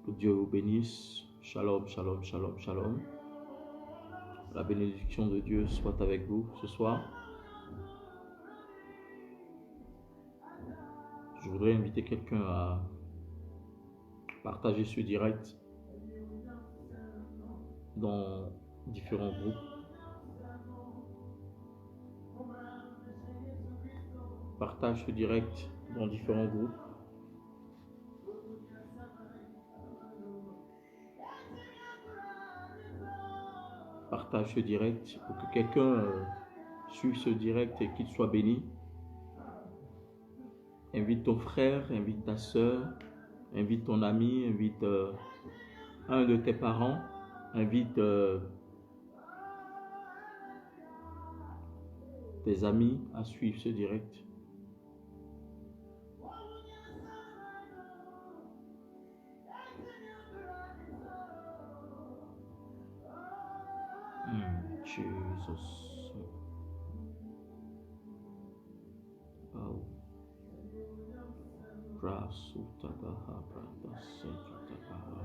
Que Dieu vous bénisse. Shalom, shalom, shalom, shalom. La bénédiction de Dieu soit avec vous ce soir. Je voudrais inviter quelqu'un à partager ce direct dans différents groupes. Partage ce direct dans différents groupes. Partage ce direct pour que quelqu'un suive ce direct et qu'il soit béni. Invite ton frère, invite ta soeur, invite ton ami, invite un de tes parents, invite tes amis à suivre ce direct. Jesus. Oh. Rasutabaha Branda Sekatabaha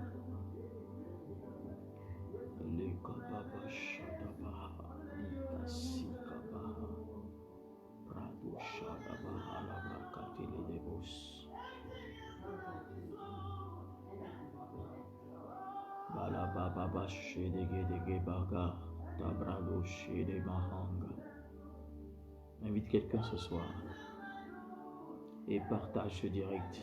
Lekababa Shadabaha Ikasikabaha Prado Shadabaha Labrakatele Devos Balababa Shedegedege Baga Tabrado Shede Mahanga. Invite quelqu'un ce soir et partage ce direct.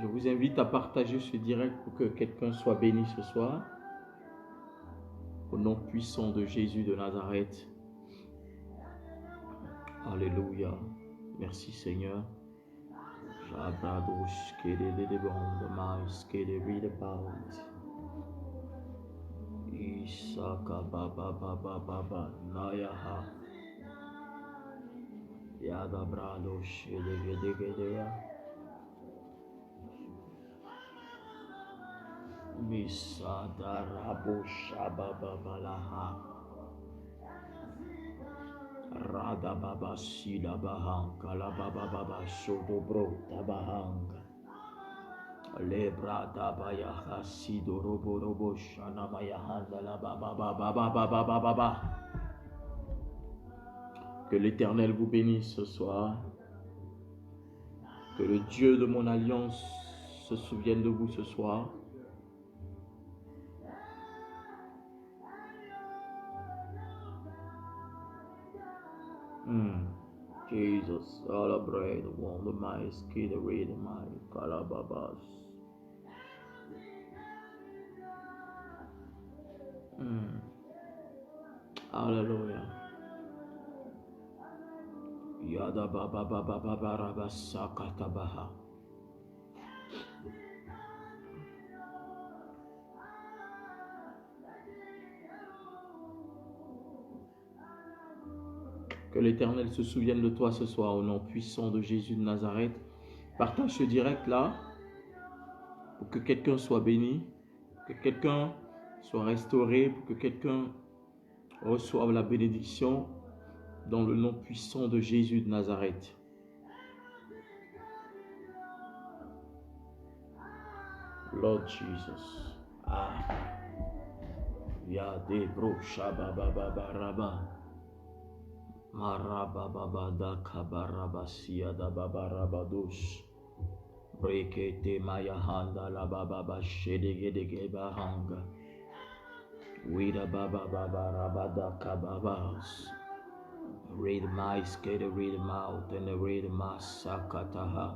Je vous invite à partager ce direct pour que quelqu'un soit béni ce soir. Au nom puissant de Jésus de Nazareth. Alléluia. Merci Seigneur. Jabradosh kede de bande mais kede read about. Isaka baba baba baba nayaha. Yada bradosh kede ya. Misada rabosha baba balaha. Rada baba sila bahang kala baba baba sodo bro tabahang lebra tabaya hasido robo robo shana maya handala baba baba baba baba baba. Que l'Éternel vous bénisse ce soir. Que le Dieu de mon alliance se souvienne de vous ce soir. Jesus, all bread, one the mice, kid, read my calababas. Hallelujah. Yada baba baba baba rabasakatabaha. Que l'Éternel se souvienne de toi ce soir au nom puissant de Jésus de Nazareth. Partage ce direct là pour que quelqu'un soit béni, que quelqu'un soit restauré, pour que quelqu'un reçoive la bénédiction dans le nom puissant de Jésus de Nazareth. Lord Jesus. Ah. Yade bro shababa. Marababada kabarabasia da babarabados. Brekete mayahanda la bababa shedegedege bahanga. Wida baba rabada kababas. Read my skate, read mouth, and read my sakataha.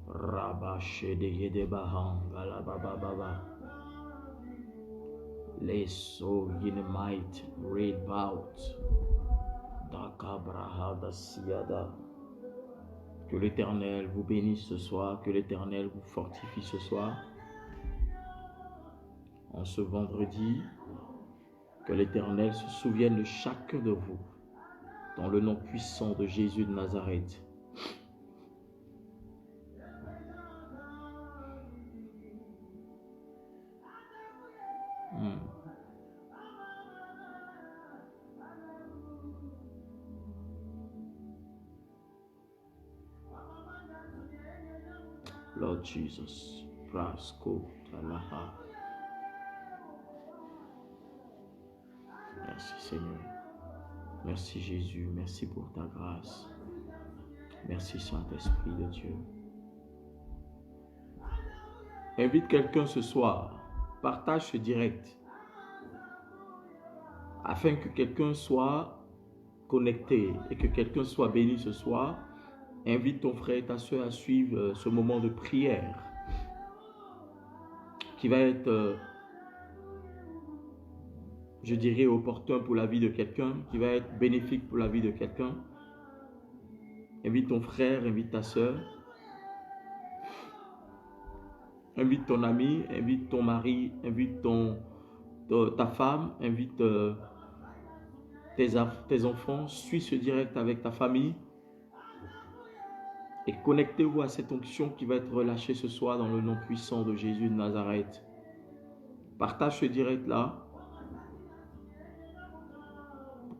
Rabba shedegede bahanga la bababa. Les so in might, read bout. Que l'Éternel vous bénisse ce soir, que l'Éternel vous fortifie ce soir. En ce vendredi, que l'Éternel se souvienne de chacun de vous, dans le nom puissant de Jésus de Nazareth. Lord Jesus, Prasko Talaha. Merci Seigneur. Merci Jésus. Merci pour ta grâce. Merci Saint-Esprit de Dieu. Invite quelqu'un ce soir. Partage ce direct. Afin que quelqu'un soit connecté et que quelqu'un soit béni ce soir. Invite ton frère et ta soeur à suivre ce moment de prière qui va être, je dirais, opportun pour la vie de quelqu'un, qui va être bénéfique pour la vie de quelqu'un. Invite ton frère, invite ta soeur, invite ton ami, invite ton mari, invite ta femme, invite tes enfants. Suis ce direct avec ta famille. Et connectez-vous à cette onction qui va être relâchée ce soir dans le nom puissant de Jésus de Nazareth. Partage ce direct-là.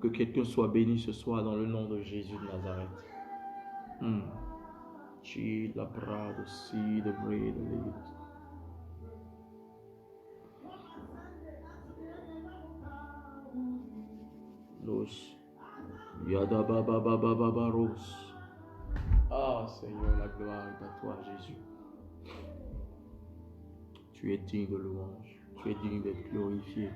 Que quelqu'un soit béni ce soir dans le nom de Jésus de Nazareth. Chi la brado si de bread lit. Los yada baba baba baba ros. Ah Seigneur, la gloire est à toi Jésus. Tu es digne de louange. Tu es digne d'être glorifié.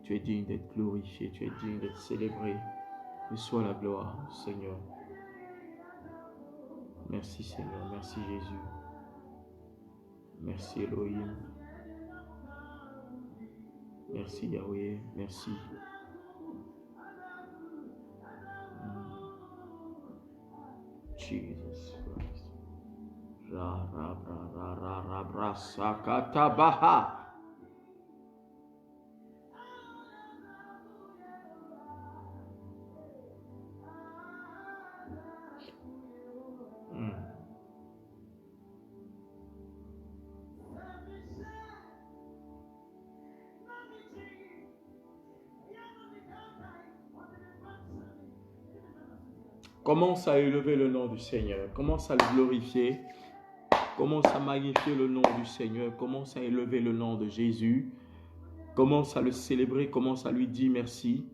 Tu es digne d'être glorifié. Tu es digne d'être célébré. Reçois la gloire, Seigneur. Merci, Seigneur. Merci, Jésus. Merci, Elohim. Merci, Yahweh. Merci. Jesus Christ. Ra, ra, ra, ra, ra, ra, ra, sakata, baha. Commence à élever le nom du Seigneur. Commence à le glorifier. Commence à magnifier le nom du Seigneur. Commence à élever le nom de Jésus. Commence à le célébrer. Commence à lui dire merci.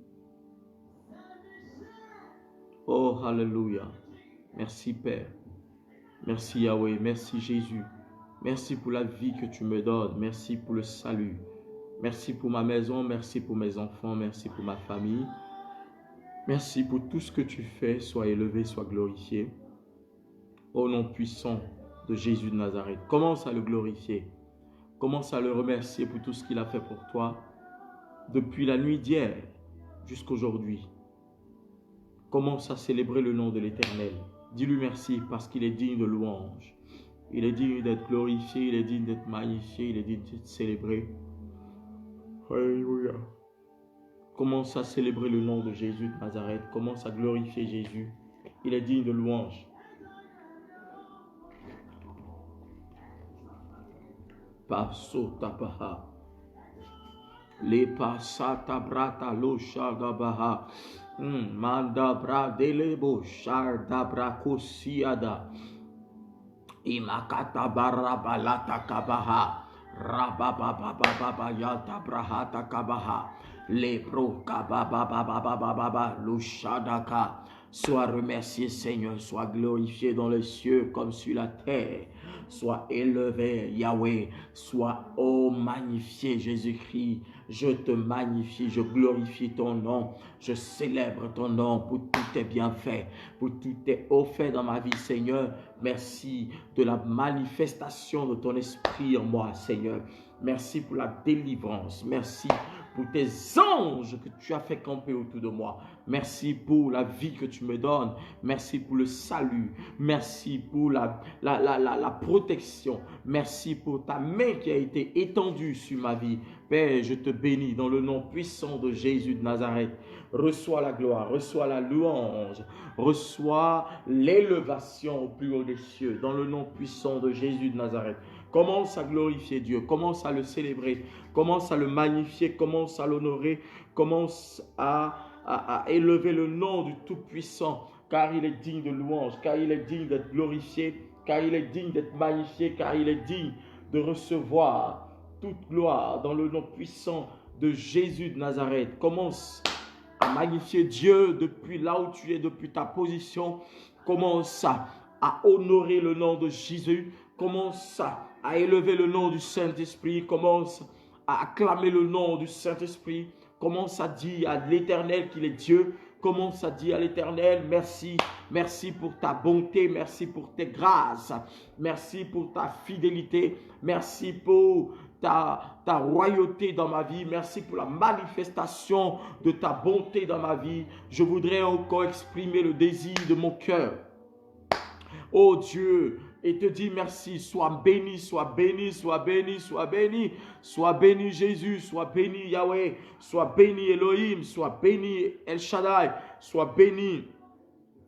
Oh, alléluia. Merci Père. Merci Yahweh. Merci Jésus. Merci pour la vie que tu me donnes. Merci pour le salut. Merci pour ma maison. Merci pour mes enfants. Merci pour ma famille. Merci pour tout ce que tu fais, sois élevé, sois glorifié. Au nom puissant de Jésus de Nazareth, commence à le glorifier. Commence à le remercier pour tout ce qu'il a fait pour toi. Depuis la nuit d'hier jusqu'à aujourd'hui. Commence à célébrer le nom de l'Éternel. Dis-lui merci parce qu'il est digne de louange. Il est digne d'être glorifié, il est digne d'être magnifié, il est digne d'être célébré. Alléluia. Commence à célébrer le nom de Jésus de Nazareth. Commence à glorifier Jésus. Il est digne de louange. Paso tapaha. Le pasata brata lo shagabaha. Manda bra delebo sharda bra kosiada. Imakata barabalata kabaha. Rabababababa yata brahata kabaha. Lepro kababababababa lushadaka. Sois remercié Seigneur, sois glorifié dans les cieux comme sur la terre. Sois élevé Yahweh, sois magnifié Jésus-Christ. Je te magnifie, je glorifie ton nom, je célèbre ton nom pour tous tes bienfaits, pour tous tes hauts faits dans ma vie Seigneur. Merci de la manifestation de ton esprit en moi Seigneur. Merci pour la délivrance, merci pour tes anges que tu as fait camper autour de moi. Merci pour la vie que tu me donnes. Merci pour le salut. Merci pour la protection. Merci pour ta main qui a été étendue sur ma vie. Père, je te bénis dans le nom puissant de Jésus de Nazareth. Reçois la gloire, reçois la louange, reçois l'élévation au plus haut des cieux dans le nom puissant de Jésus de Nazareth. Commence à glorifier Dieu, commence à le célébrer, commence à le magnifier, commence à l'honorer, commence à élever le nom du Tout-Puissant, car il est digne de louange, car il est digne d'être glorifié, car il est digne d'être magnifié, car il est digne de recevoir toute gloire dans le nom puissant de Jésus de Nazareth. Commence à magnifier Dieu depuis là où tu es, depuis ta position. Commence à honorer le nom de Jésus. Commence à élever le nom du Saint-Esprit. Commence à acclamer le nom du Saint-Esprit. Commence à dire à l'Éternel qu'il est Dieu. Commence à dire à l'Éternel, merci. Merci pour ta bonté. Merci pour tes grâces. Merci pour ta fidélité. Merci pour ta royauté dans ma vie. Merci pour la manifestation de ta bonté dans ma vie. Je voudrais encore exprimer le désir de mon cœur. Oh Dieu, et te dis merci, sois béni, sois béni, sois béni, sois béni, sois béni Jésus, sois béni Yahweh, sois béni Elohim, sois béni El Shaddai, sois béni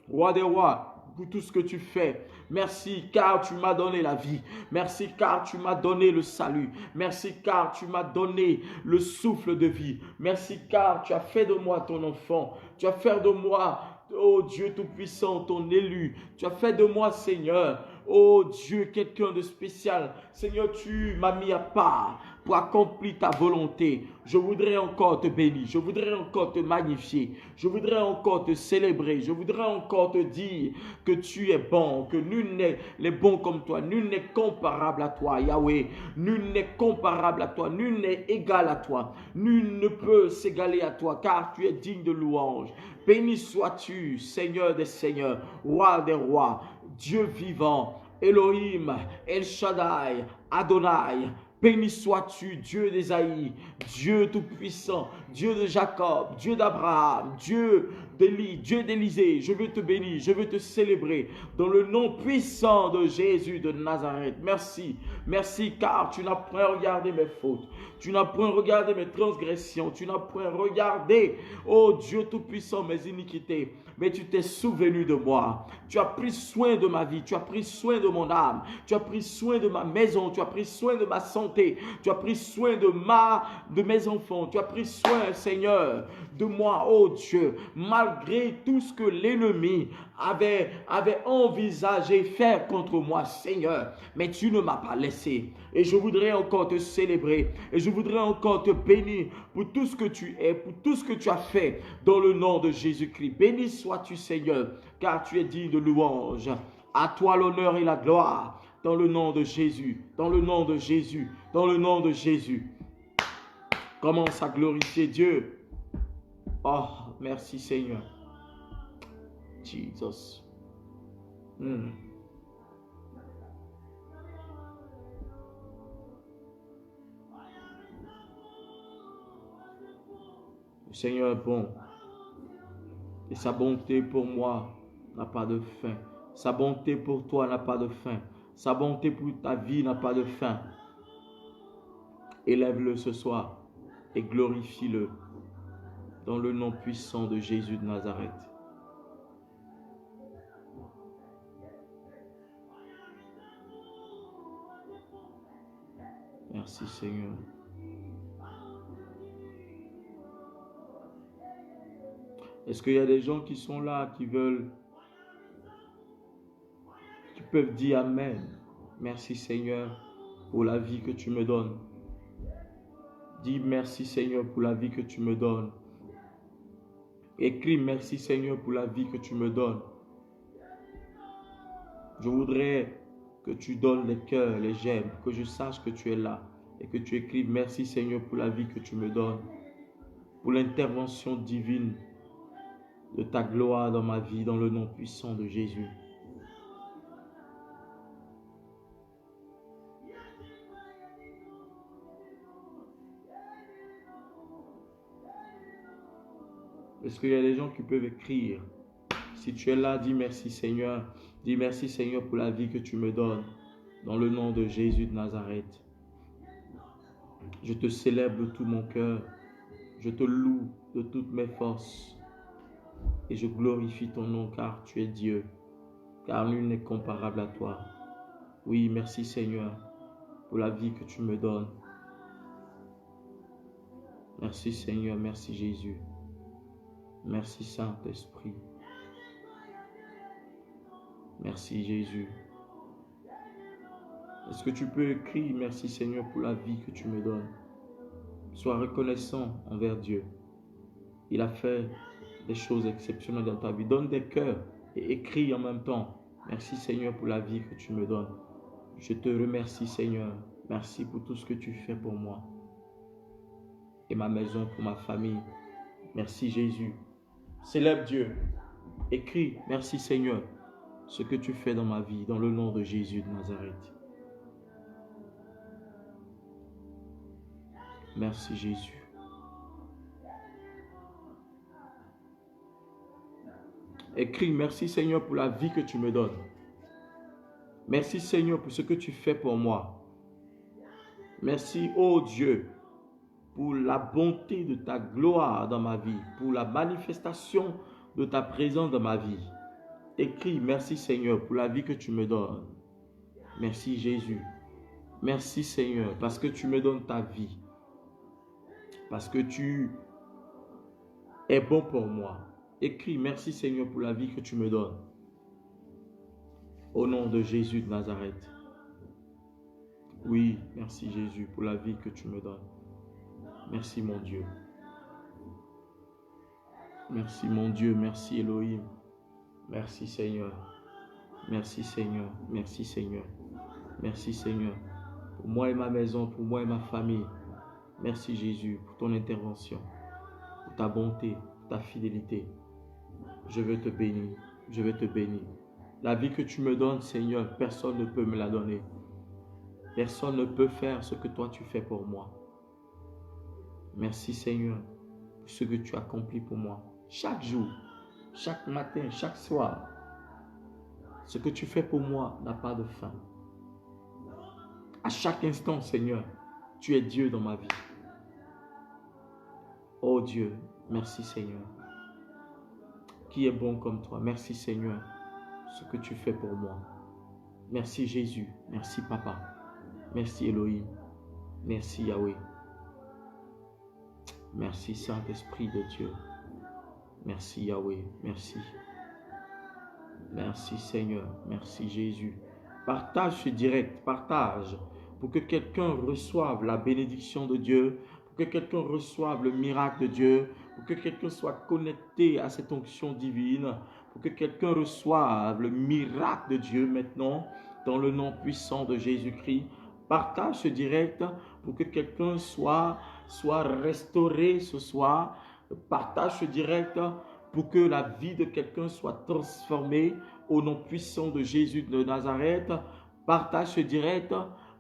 Roi des rois, pour tout ce que tu fais. Merci car tu m'as donné la vie. Merci car tu m'as donné le salut. Merci car tu m'as donné le souffle de vie. Merci car tu as fait de moi ton enfant. Tu as fait de moi, oh Dieu Tout-Puissant, ton élu. Tu as fait de moi, Seigneur, oh Dieu, quelqu'un de spécial. Seigneur, tu m'as mis à part pour accomplir ta volonté. Je voudrais encore te bénir. Je voudrais encore te magnifier. Je voudrais encore te célébrer. Je voudrais encore te dire que tu es bon, que nul n'est bon comme toi. Nul n'est comparable à toi, Yahweh. Nul n'est comparable à toi. Nul n'est égal à toi. Nul ne peut s'égaler à toi, car tu es digne de louange. Béni sois-tu, Seigneur des seigneurs, roi des rois, Dieu vivant, Elohim, El Shaddai, Adonai. Béni sois-tu, Dieu d'Ésaïe, Dieu tout-puissant, Dieu de Jacob, Dieu d'Abraham, Dieu d'Élie, Dieu d'Élisée. Je veux te bénir, je veux te célébrer dans le nom puissant de Jésus de Nazareth. Merci, merci car tu n'as point regardé mes fautes, tu n'as point regardé mes transgressions, tu n'as point regardé, oh Dieu tout-puissant, mes iniquités, mais tu t'es souvenu de moi. Tu as pris soin de ma vie, tu as pris soin de mon âme, tu as pris soin de ma maison, tu as pris soin de ma santé, tu as pris soin de mes enfants, tu as pris soin, Seigneur, de moi, oh Dieu, malgré tout ce que l'ennemi avait envisagé faire contre moi, Seigneur, mais tu ne m'as pas laissé. Et je voudrais encore te célébrer, et je voudrais encore te bénir pour tout ce que tu es, pour tout ce que tu as fait, dans le nom de Jésus-Christ. Béni sois-tu, Seigneur, car tu es digne de louange. À toi l'honneur et la gloire, dans le nom de Jésus, dans le nom de Jésus, dans le nom de Jésus. Commence à glorifier Dieu. Oh, merci Seigneur. Jesus. Le Seigneur est bon. Et sa bonté pour moi n'a pas de fin. Sa bonté pour toi n'a pas de fin. Sa bonté pour ta vie n'a pas de fin. Élève-le ce soir et glorifie-le dans le nom puissant de Jésus de Nazareth. Merci Seigneur. Est-ce qu'il y a des gens qui sont là, qui peuvent dire Amen. Merci Seigneur pour la vie que tu me donnes. Dis merci Seigneur pour la vie que tu me donnes. Écris merci Seigneur pour la vie que tu me donnes. Je voudrais que tu donnes les cœurs, les j'aime, que je sache que tu es là et que tu écrives merci Seigneur pour la vie que tu me donnes, pour l'intervention divine de ta gloire dans ma vie, dans le nom puissant de Jésus. Est-ce qu'il y a des gens qui peuvent écrire? Si tu es là, dis merci Seigneur. Dis merci Seigneur pour la vie que tu me donnes. Dans le nom de Jésus de Nazareth. Je te célèbre de tout mon cœur. Je te loue de toutes mes forces. Et je glorifie ton nom car tu es Dieu. Car nul n'est comparable à toi. Oui, merci Seigneur pour la vie que tu me donnes. Merci Seigneur, merci Jésus. Merci Saint-Esprit. Merci Jésus. Est-ce que tu peux écrire merci Seigneur pour la vie que tu me donnes? Sois reconnaissant envers Dieu. Il a fait des choses exceptionnelles dans ta vie. Donne des cœurs et écris en même temps. Merci Seigneur pour la vie que tu me donnes. Je te remercie Seigneur. Merci pour tout ce que tu fais pour moi. Et ma maison, pour ma famille. Merci Jésus. Célèbre Dieu. Écris merci Seigneur. Ce que tu fais dans ma vie, dans le nom de Jésus de Nazareth. Merci Jésus. Écris merci Seigneur pour la vie que tu me donnes. Merci Seigneur pour ce que tu fais pour moi. Merci, oh Dieu, pour la bonté de ta gloire dans ma vie, pour la manifestation de ta présence dans ma vie. Écris, merci Seigneur pour la vie que tu me donnes. Merci Jésus. Merci Seigneur parce que tu me donnes ta vie. Parce que tu es bon pour moi. Écris, merci Seigneur pour la vie que tu me donnes. Au nom de Jésus de Nazareth. Oui, merci Jésus pour la vie que tu me donnes. Merci mon Dieu. Merci mon Dieu, merci Elohim. Merci Seigneur. Merci Seigneur. Merci Seigneur. Merci Seigneur. Pour moi et ma maison, pour moi et ma famille. Merci Jésus pour ton intervention, pour ta bonté, pour ta fidélité. Je veux te bénir. Je veux te bénir. La vie que tu me donnes, Seigneur, personne ne peut me la donner. Personne ne peut faire ce que toi tu fais pour moi. Merci Seigneur pour ce que tu accomplis pour moi. Chaque jour, chaque matin, chaque soir, ce que tu fais pour moi n'a pas de fin. À chaque instant, Seigneur, tu es Dieu dans ma vie. Oh Dieu, merci Seigneur. Qui est bon comme toi? Merci Seigneur, ce que tu fais pour moi. Merci Jésus, merci Papa, merci Elohim, merci Yahweh. Merci Saint-Esprit de Dieu. Merci Yahweh, merci. Merci Seigneur, merci Jésus. Partage ce direct, partage pour que quelqu'un reçoive la bénédiction de Dieu, pour que quelqu'un reçoive le miracle de Dieu, pour que quelqu'un soit connecté à cette onction divine, pour que quelqu'un reçoive le miracle de Dieu maintenant dans le nom puissant de Jésus-Christ. Partage ce direct pour que quelqu'un soit restauré ce soir. Partage ce direct pour que la vie de quelqu'un soit transformée au nom puissant de Jésus de Nazareth. Partage ce direct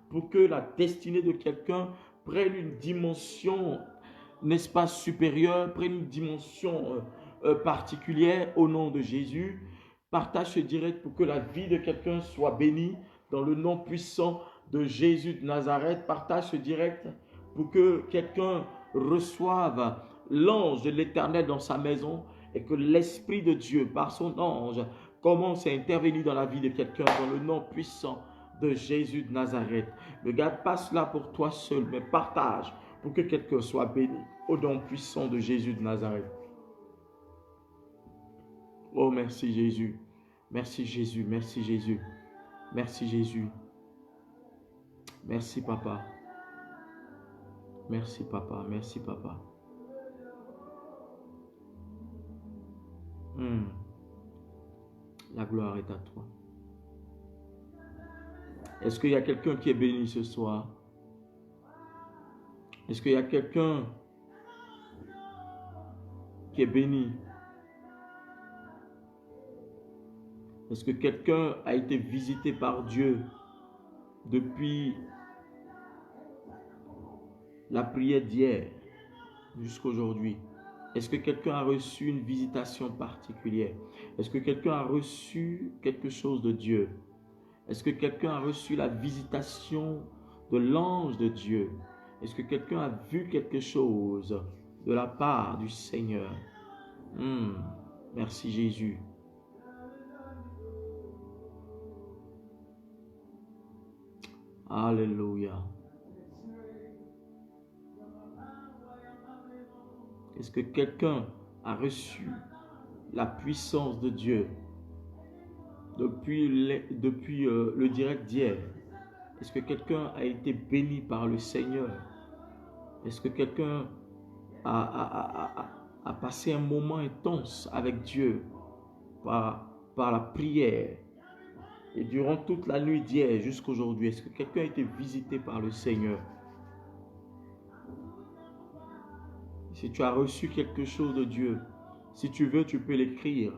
pour que la destinée de quelqu'un prenne une dimension, n'est-ce pas, supérieure, prenne une dimension particulière au nom de Jésus. Partage ce direct pour que la vie de quelqu'un soit bénie dans le nom puissant de Jésus de Nazareth. Partage ce direct pour que quelqu'un reçoive l'ange de l'Éternel dans sa maison et que l'Esprit de Dieu, par son ange, commence à intervenir dans la vie de quelqu'un dans le nom puissant de Jésus de Nazareth. Ne garde pas cela pour toi seul, mais partage pour que quelqu'un soit béni au nom puissant de Jésus de Nazareth. Oh, merci Jésus. Merci Jésus, merci Jésus. Merci Jésus. Merci Papa. Merci Papa, merci Papa. La gloire est à toi. Est-ce qu'il y a quelqu'un qui est béni ce soir? Est-ce qu'il y a quelqu'un qui est béni? Est-ce que quelqu'un a été visité par Dieu depuis la prière d'hier jusqu'à aujourd'hui? Est-ce que quelqu'un a reçu une visitation particulière? Est-ce que quelqu'un a reçu quelque chose de Dieu? Est-ce que quelqu'un a reçu la visitation de l'ange de Dieu? Est-ce que quelqu'un a vu quelque chose de la part du Seigneur? Merci Jésus. Alléluia. Est-ce que quelqu'un a reçu la puissance de Dieu depuis le direct d'hier? Est-ce que quelqu'un a été béni par le Seigneur? Est-ce que quelqu'un a passé un moment intense avec Dieu par la prière? Et durant toute la nuit d'hier jusqu'à aujourd'hui, est-ce que quelqu'un a été visité par le Seigneur? Si tu as reçu quelque chose de Dieu, si tu veux, tu peux l'écrire.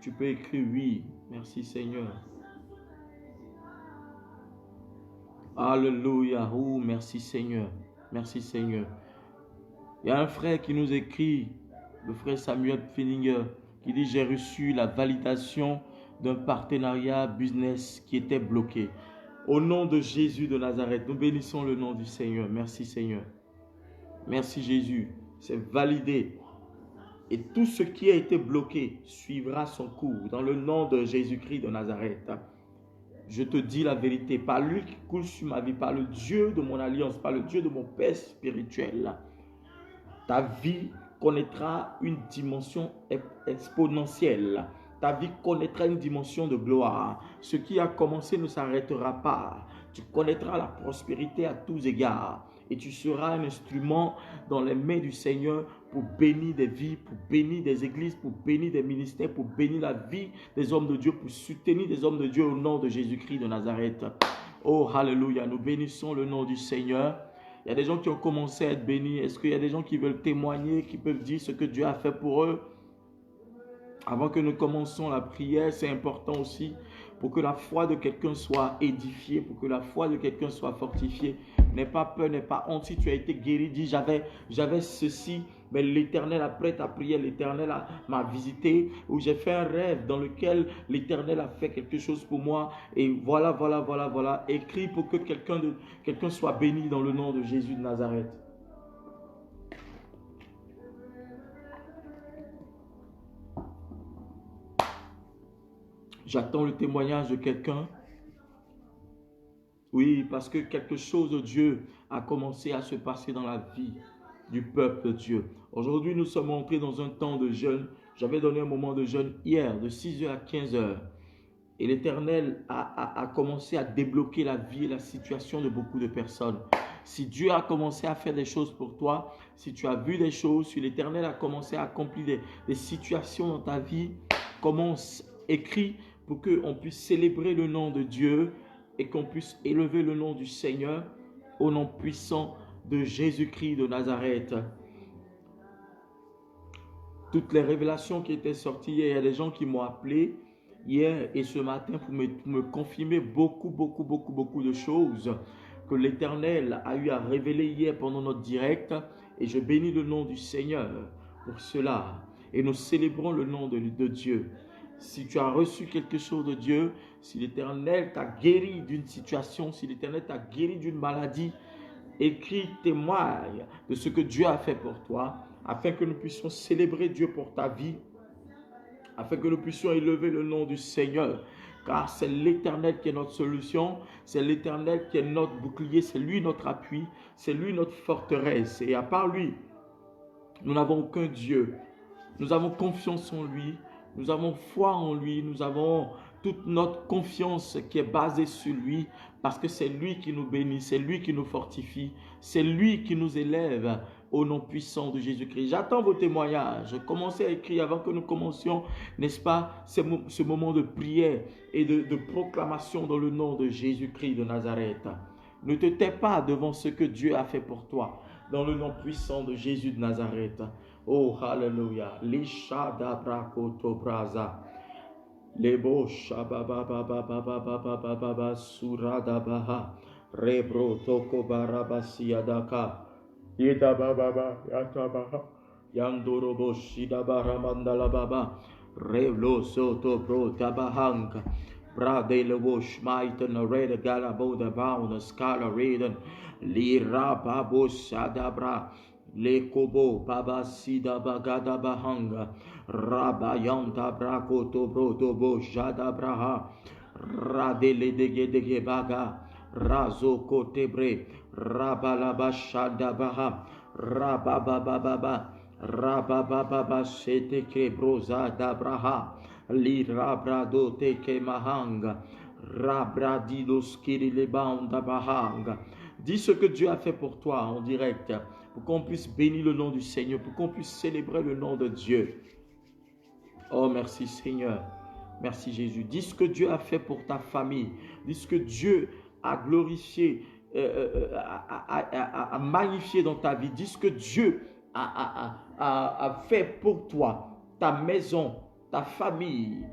Tu peux écrire oui. Merci Seigneur. Alléluia. Oh, merci Seigneur. Merci Seigneur. Il y a un frère qui nous écrit, le frère Samuel Pfenninger, qui dit: j'ai reçu la validation d'un partenariat business qui était bloqué. Au nom de Jésus de Nazareth, nous bénissons le nom du Seigneur. Merci Seigneur. Merci Jésus. C'est validé. Et tout ce qui a été bloqué suivra son cours dans le nom de Jésus-Christ de Nazareth. Je te dis la vérité, par lui qui coule sur ma vie, par le Dieu de mon alliance, par le Dieu de mon Père spirituel, ta vie connaîtra une dimension exponentielle. Ta vie connaîtra une dimension de gloire. Ce qui a commencé ne s'arrêtera pas. Tu connaîtras la prospérité à tous égards. Et tu seras un instrument dans les mains du Seigneur pour bénir des vies, pour bénir des églises, pour bénir des ministères, pour bénir la vie des hommes de Dieu, pour soutenir des hommes de Dieu au nom de Jésus-Christ de Nazareth. Oh, alléluia, nous bénissons le nom du Seigneur. Il y a des gens qui ont commencé à être bénis. Est-ce qu'il y a des gens qui veulent témoigner, qui peuvent dire ce que Dieu a fait pour eux? Avant que nous commencions la prière, c'est important aussi pour que la foi de quelqu'un soit édifiée, pour que la foi de quelqu'un soit fortifiée. N'aie pas peur, n'aie pas honte. Si tu as été guéri, dis j'avais ceci, mais l'Éternel, après ta prière, l'Éternel m'a visité, ou j'ai fait un rêve dans lequel l'Éternel a fait quelque chose pour moi. Et voilà. Écris pour que quelqu'un soit béni dans le nom de Jésus de Nazareth. J'attends le témoignage de quelqu'un. Oui, parce que quelque chose de Dieu a commencé à se passer dans la vie du peuple de Dieu. Aujourd'hui, nous sommes entrés dans un temps de jeûne. J'avais donné un moment de jeûne hier, de 6h à 15h. Et l'Éternel a commencé à débloquer la vie et la situation de beaucoup de personnes. Si Dieu a commencé à faire des choses pour toi, si tu as vu des choses, si l'Éternel a commencé à accomplir des situations dans ta vie, commence, écris pour qu'on puisse célébrer le nom de Dieu et qu'on puisse élever le nom du Seigneur au nom puissant de Jésus-Christ de Nazareth. Toutes les révélations qui étaient sorties hier, il y a des gens qui m'ont appelé hier et ce matin pour me confirmer beaucoup de choses que l'Éternel a eu à révéler hier pendant notre direct. Et je bénis le nom du Seigneur pour cela. Et nous célébrons le nom de Dieu. Si tu as reçu quelque chose de Dieu, si l'Éternel t'a guéri d'une situation, si l'Éternel t'a guéri d'une maladie, écris, témoigne de ce que Dieu a fait pour toi, afin que nous puissions célébrer Dieu pour ta vie, afin que nous puissions élever le nom du Seigneur. Car c'est l'Éternel qui est notre solution, c'est l'Éternel qui est notre bouclier, c'est lui notre appui, c'est lui notre forteresse. Et à part lui, nous n'avons aucun Dieu. Nous avons confiance en lui. Nous avons foi en lui, nous avons toute notre confiance qui est basée sur lui parce que c'est lui qui nous bénit, c'est lui qui nous fortifie, c'est lui qui nous élève au nom puissant de Jésus-Christ. J'attends vos témoignages. Commencez à écrire avant que nous commencions, n'est-ce pas, ce moment de prière et de proclamation dans le nom de Jésus-Christ de Nazareth. Ne te tais pas devant ce que Dieu a fait pour toi dans le nom puissant de Jésus de Nazareth. Oh, hallelujah. Lisha da brakoto braza. Lebo shabababababababababa surada baha. Rebro toko barabasiadaka. Yeda bababa yatabaha. Yandorobo shidabara mandala baba. Revlo soto bro tabahanga. Brade le wash maiten red galabo da bound scala reden. Lira babo sadabra. Le kobo baba sida bagada bahanga rabayanta brako tobro tobo jada braha radele dege baga razo kotebre rabalaba shada baha rabababa sete kebroza da braha li rabrado teke mahanga rabradido skiri le banda bahanga. Dis ce que Dieu a fait pour toi en direct, pour qu'on puisse bénir le nom du Seigneur, pour qu'on puisse célébrer le nom de Dieu. Oh, merci Seigneur. Merci Jésus. Dis ce que Dieu a fait pour ta famille. Dis ce que Dieu a glorifié, a magnifié dans ta vie. Dis ce que Dieu a fait pour toi, ta maison, ta famille.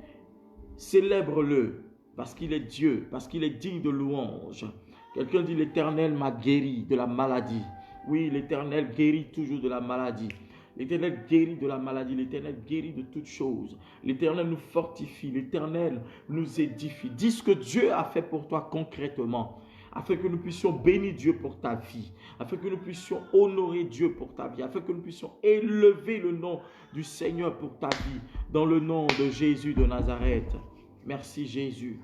Célèbre-le parce qu'il est Dieu, parce qu'il est digne de louange. Quelqu'un dit l'Éternel m'a guéri de la maladie. Oui, l'Éternel guérit toujours de la maladie. L'Éternel guérit de la maladie. L'Éternel guérit de toutes choses. L'Éternel nous fortifie. L'Éternel nous édifie. Dis ce que Dieu a fait pour toi concrètement. afin que nous puissions bénir Dieu pour ta vie, afin que nous puissions honorer Dieu pour ta vie, afin que nous puissions élever le nom du Seigneur pour ta vie, dans le nom de Jésus de Nazareth. Merci Jésus.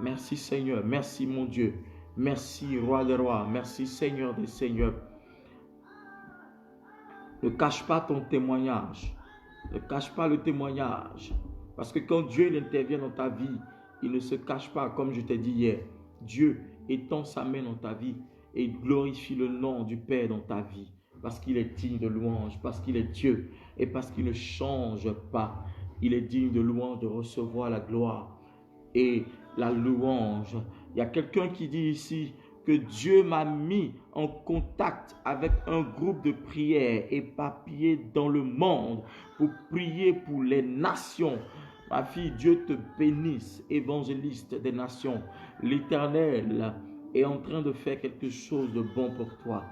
Merci Seigneur. Merci mon Dieu. Merci Roi des Rois. Merci Seigneur des Seigneurs. Ne cache pas ton témoignage. Ne cache pas le témoignage. Parce que quand Dieu intervient dans ta vie, il ne se cache pas, comme je t'ai dit hier. Dieu étend sa main dans ta vie et glorifie le nom du Père dans ta vie. Parce qu'il est digne de louange, parce qu'il est Dieu et parce qu'il ne change pas. Il est digne de louange, de recevoir la gloire et la louange. Il y a quelqu'un qui dit ici que Dieu m'a mis en contact avec un groupe de prière éparpillé dans le monde pour prier pour les nations. Ma fille, Dieu te bénisse, évangéliste des nations. L'Éternel est en train de faire quelque chose de bon pour toi.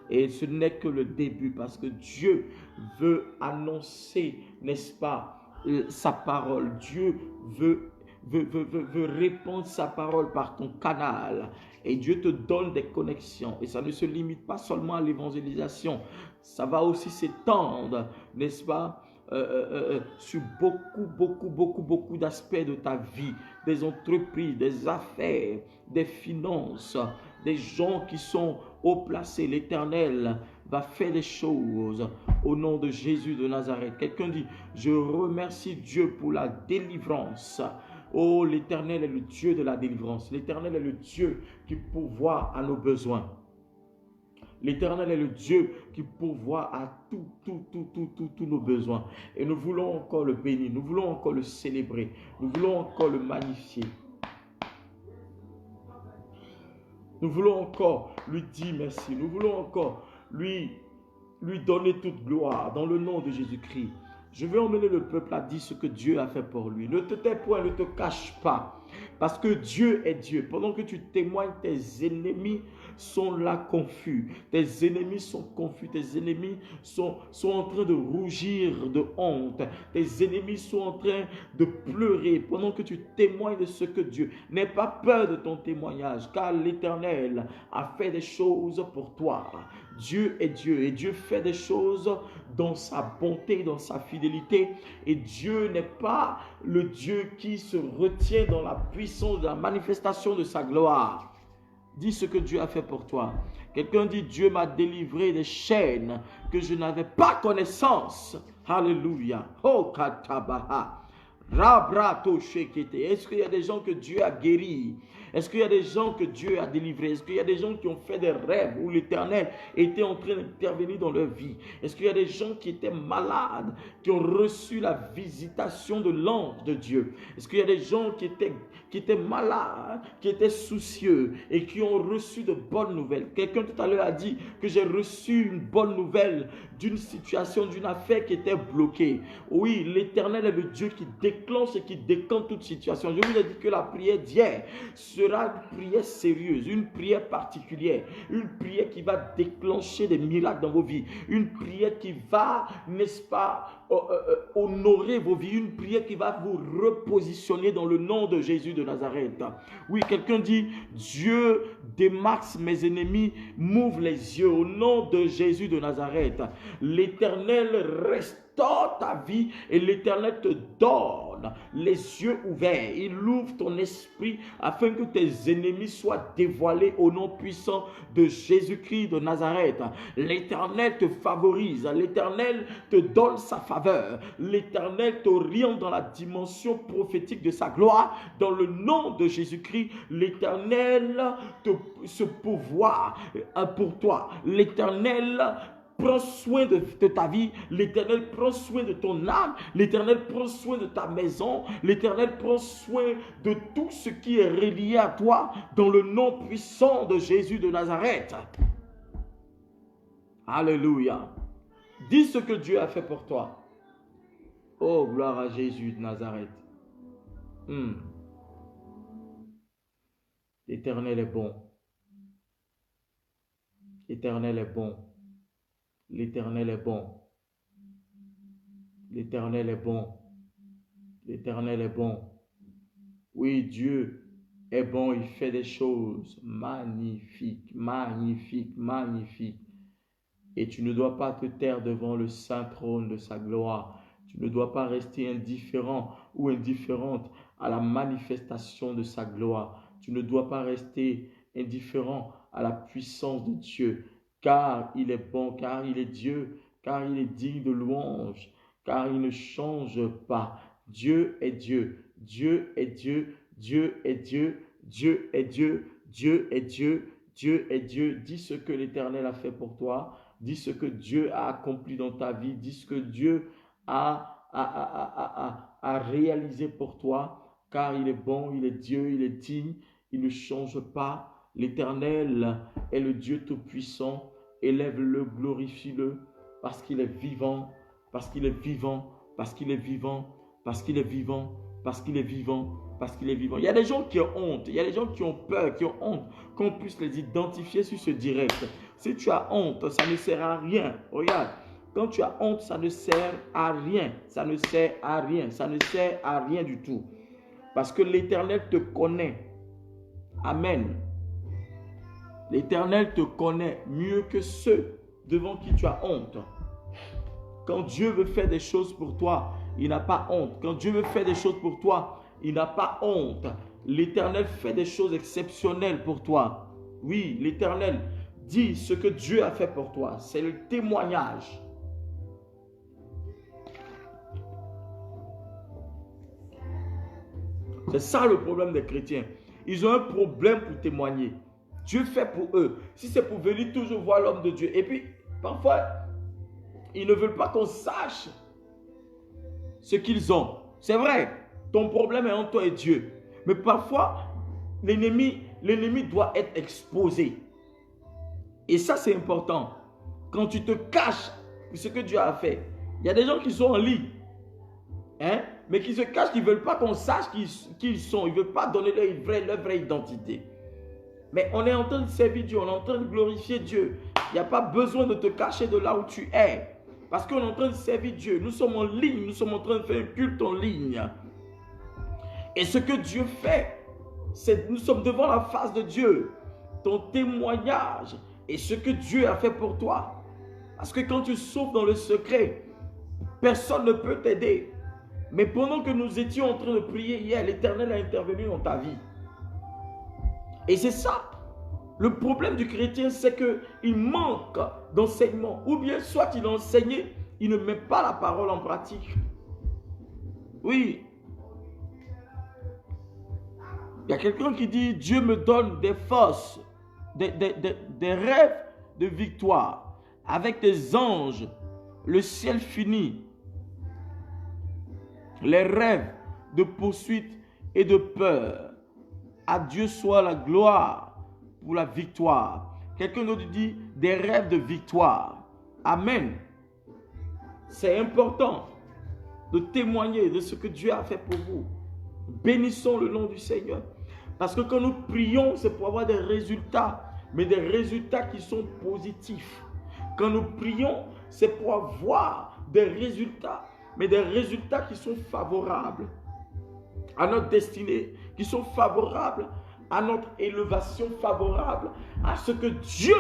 Et ce n'est que le début, parce que Dieu veut annoncer, n'est-ce pas, sa parole. Dieu veut répandre sa parole par ton canal. Et Dieu te donne des connexions. Et ça ne se limite pas seulement à l'évangélisation. Ça va aussi s'étendre, n'est-ce pas, sur beaucoup d'aspects de ta vie, des entreprises, des affaires, des finances, des gens qui sont haut placés. L'Éternel va faire des choses au nom de Jésus de Nazareth. Quelqu'un dit, je remercie Dieu pour la délivrance. Oh, l'Éternel est le Dieu de la délivrance. L'Éternel est le Dieu qui pourvoit à nos besoins. L'Éternel est le Dieu qui pourvoit à tous nos besoins. Et nous voulons encore le bénir, nous voulons encore le célébrer, nous voulons encore le magnifier. Nous voulons encore lui dire merci, nous voulons encore lui donner toute gloire dans le nom de Jésus-Christ. Je vais emmener le peuple à dire ce que Dieu a fait pour lui. Ne te tais point, ne te cache pas. Parce que Dieu est Dieu. Pendant que tu témoignes, tes ennemis sont là confus. Tes ennemis sont confus. Tes ennemis sont en train de rougir de honte. Tes ennemis sont en train de pleurer. Pendant que tu témoignes de ce que Dieu. N'aie pas peur de ton témoignage. Car l'Éternel a fait des choses pour toi. Dieu est Dieu. Et Dieu fait des choses dans sa bonté, dans sa fidélité. Et Dieu n'est pas le Dieu qui se retient dans la puissance de la manifestation de sa gloire. Dis ce que Dieu a fait pour toi. Quelqu'un dit, Dieu m'a délivré des chaînes que je n'avais pas connaissance. Alléluia. Oh, katabaha. Rabrato shekete. Est-ce qu'il y a des gens que Dieu a guéris? Est-ce qu'il y a des gens que Dieu a délivrés? Est-ce qu'il y a des gens qui ont fait des rêves où l'Éternel était en train d'intervenir dans leur vie? Est-ce qu'il y a des gens qui étaient malades, qui ont reçu la visitation de l'ange de Dieu? Est-ce qu'il y a des gens qui étaient malades, qui étaient soucieux et qui ont reçu de bonnes nouvelles? Quelqu'un tout à l'heure a dit que j'ai reçu une bonne nouvelle d'une situation, d'une affaire qui était bloquée. Oui, l'Éternel est le Dieu qui déclenche et qui décante toute situation. Je vous ai dit que la prière d'hier sera une prière sérieuse, une prière particulière, une prière qui va déclencher des miracles dans vos vies, une prière qui va, n'est-ce pas, honorer vos vies, une prière qui va vous repositionner dans le nom de Jésus de Nazareth. Oui, quelqu'un dit, Dieu démarque mes ennemis, m'ouvre les yeux au nom de Jésus de Nazareth. L'Éternel restaure ta vie et l'Éternel te donne les yeux ouverts. Il ouvre ton esprit afin que tes ennemis soient dévoilés au nom puissant de Jésus-Christ de Nazareth. L'Éternel te favorise, l'Éternel te donne sa faveur, l'Éternel t'oriente dans la dimension prophétique de sa gloire. Dans le nom de Jésus-Christ, l'Éternel se pourvoit pour toi. L'Éternel prend soin de ta vie, l'Éternel prend soin de ton âme, l'Éternel prend soin de ta maison, l'Éternel prend soin de tout ce qui est relié à toi dans le nom puissant de Jésus de Nazareth. Alléluia. Dis ce que Dieu a fait pour toi. Oh, gloire à Jésus de Nazareth. L'Éternel est bon. L'Éternel est bon. L'Éternel est bon. L'Éternel est bon. L'Éternel est bon. Oui, Dieu est bon, il fait des choses magnifiques, magnifiques, magnifiques. Et tu ne dois pas te taire devant le saint trône de sa gloire. Tu ne dois pas rester indifférent ou indifférente à la manifestation de sa gloire. Tu ne dois pas rester indifférent à la puissance de Dieu, car il est bon, car il est Dieu, car il est digne de louange, car il ne change pas. Dieu est Dieu, Dieu est Dieu, Dieu est Dieu, Dieu est Dieu, Dieu est Dieu, Dieu est Dieu. Dis ce que l'Éternel a fait pour toi. Dis ce que Dieu a accompli dans ta vie. Dis ce que Dieu a réalisé pour toi. Car il est bon, il est Dieu, il est digne, il ne change pas. L'Éternel est le Dieu Tout-Puissant. Élève-le, glorifie-le, parce qu'il est vivant, parce qu'il est vivant, parce qu'il est vivant, parce qu'il est vivant, parce qu'il est vivant, parce qu'il est vivant. Il y a des gens qui ont honte, il y a des gens qui ont peur, qui ont honte, qu'on puisse les identifier sur ce direct. Si tu as honte, ça ne sert à rien. Regarde, quand tu as honte, ça ne sert à rien. Ça ne sert à rien. Ça ne sert à rien du tout. Parce que l'Éternel te connaît. Amen. L'Éternel te connaît mieux que ceux devant qui tu as honte. Quand Dieu veut faire des choses pour toi, il n'a pas honte. Quand Dieu veut faire des choses pour toi, il n'a pas honte. L'Éternel fait des choses exceptionnelles pour toi. Oui, l'Éternel dit ce que Dieu a fait pour toi. C'est le témoignage. C'est ça le problème des chrétiens. Ils ont un problème pour témoigner. Dieu fait pour eux. Si c'est pour venir toujours voir l'homme de Dieu. Et puis, parfois, ils ne veulent pas qu'on sache ce qu'ils ont. C'est vrai, ton problème est entre toi et Dieu. Mais parfois, l'ennemi doit être exposé. Et ça, c'est important. Quand tu te caches ce que Dieu a fait. Il y a des gens qui sont en lit. Mais qui se cachent, qui ne veulent pas qu'on sache qui ils sont. Ils ne veulent pas donner leur vraie identité. Mais on est en train de servir Dieu. On est en train de glorifier Dieu. Il n'y a pas besoin de te cacher de là où tu es. Parce qu'on est en train de servir Dieu. Nous sommes en ligne. Nous sommes en train de faire un culte en ligne. Et ce que Dieu fait, c'est nous sommes devant la face de Dieu. Ton témoignage et ce que Dieu a fait pour toi. Parce que quand tu souffres dans le secret, personne ne peut t'aider. Mais pendant que nous étions en train de prier hier, l'Éternel a intervenu dans ta vie. Et c'est ça. Le problème du chrétien, c'est qu'il manque d'enseignement. Ou bien soit il a enseigné, il ne met pas la parole en pratique. Oui. Il y a quelqu'un qui dit, Dieu me donne des forces, des rêves de victoire. Avec des anges, le ciel fini. Les rêves de poursuite et de peur. À Dieu soit la gloire pour la victoire. Quelqu'un d'autre dit des rêves de victoire. Amen. C'est important de témoigner de ce que Dieu a fait pour vous. Bénissons le nom du Seigneur. Parce que quand nous prions, c'est pour avoir des résultats. Mais des résultats qui sont positifs. Quand nous prions, c'est pour avoir des résultats. Mais des résultats qui sont favorables à notre destinée, qui sont favorables à notre élévation, favorables à ce que Dieu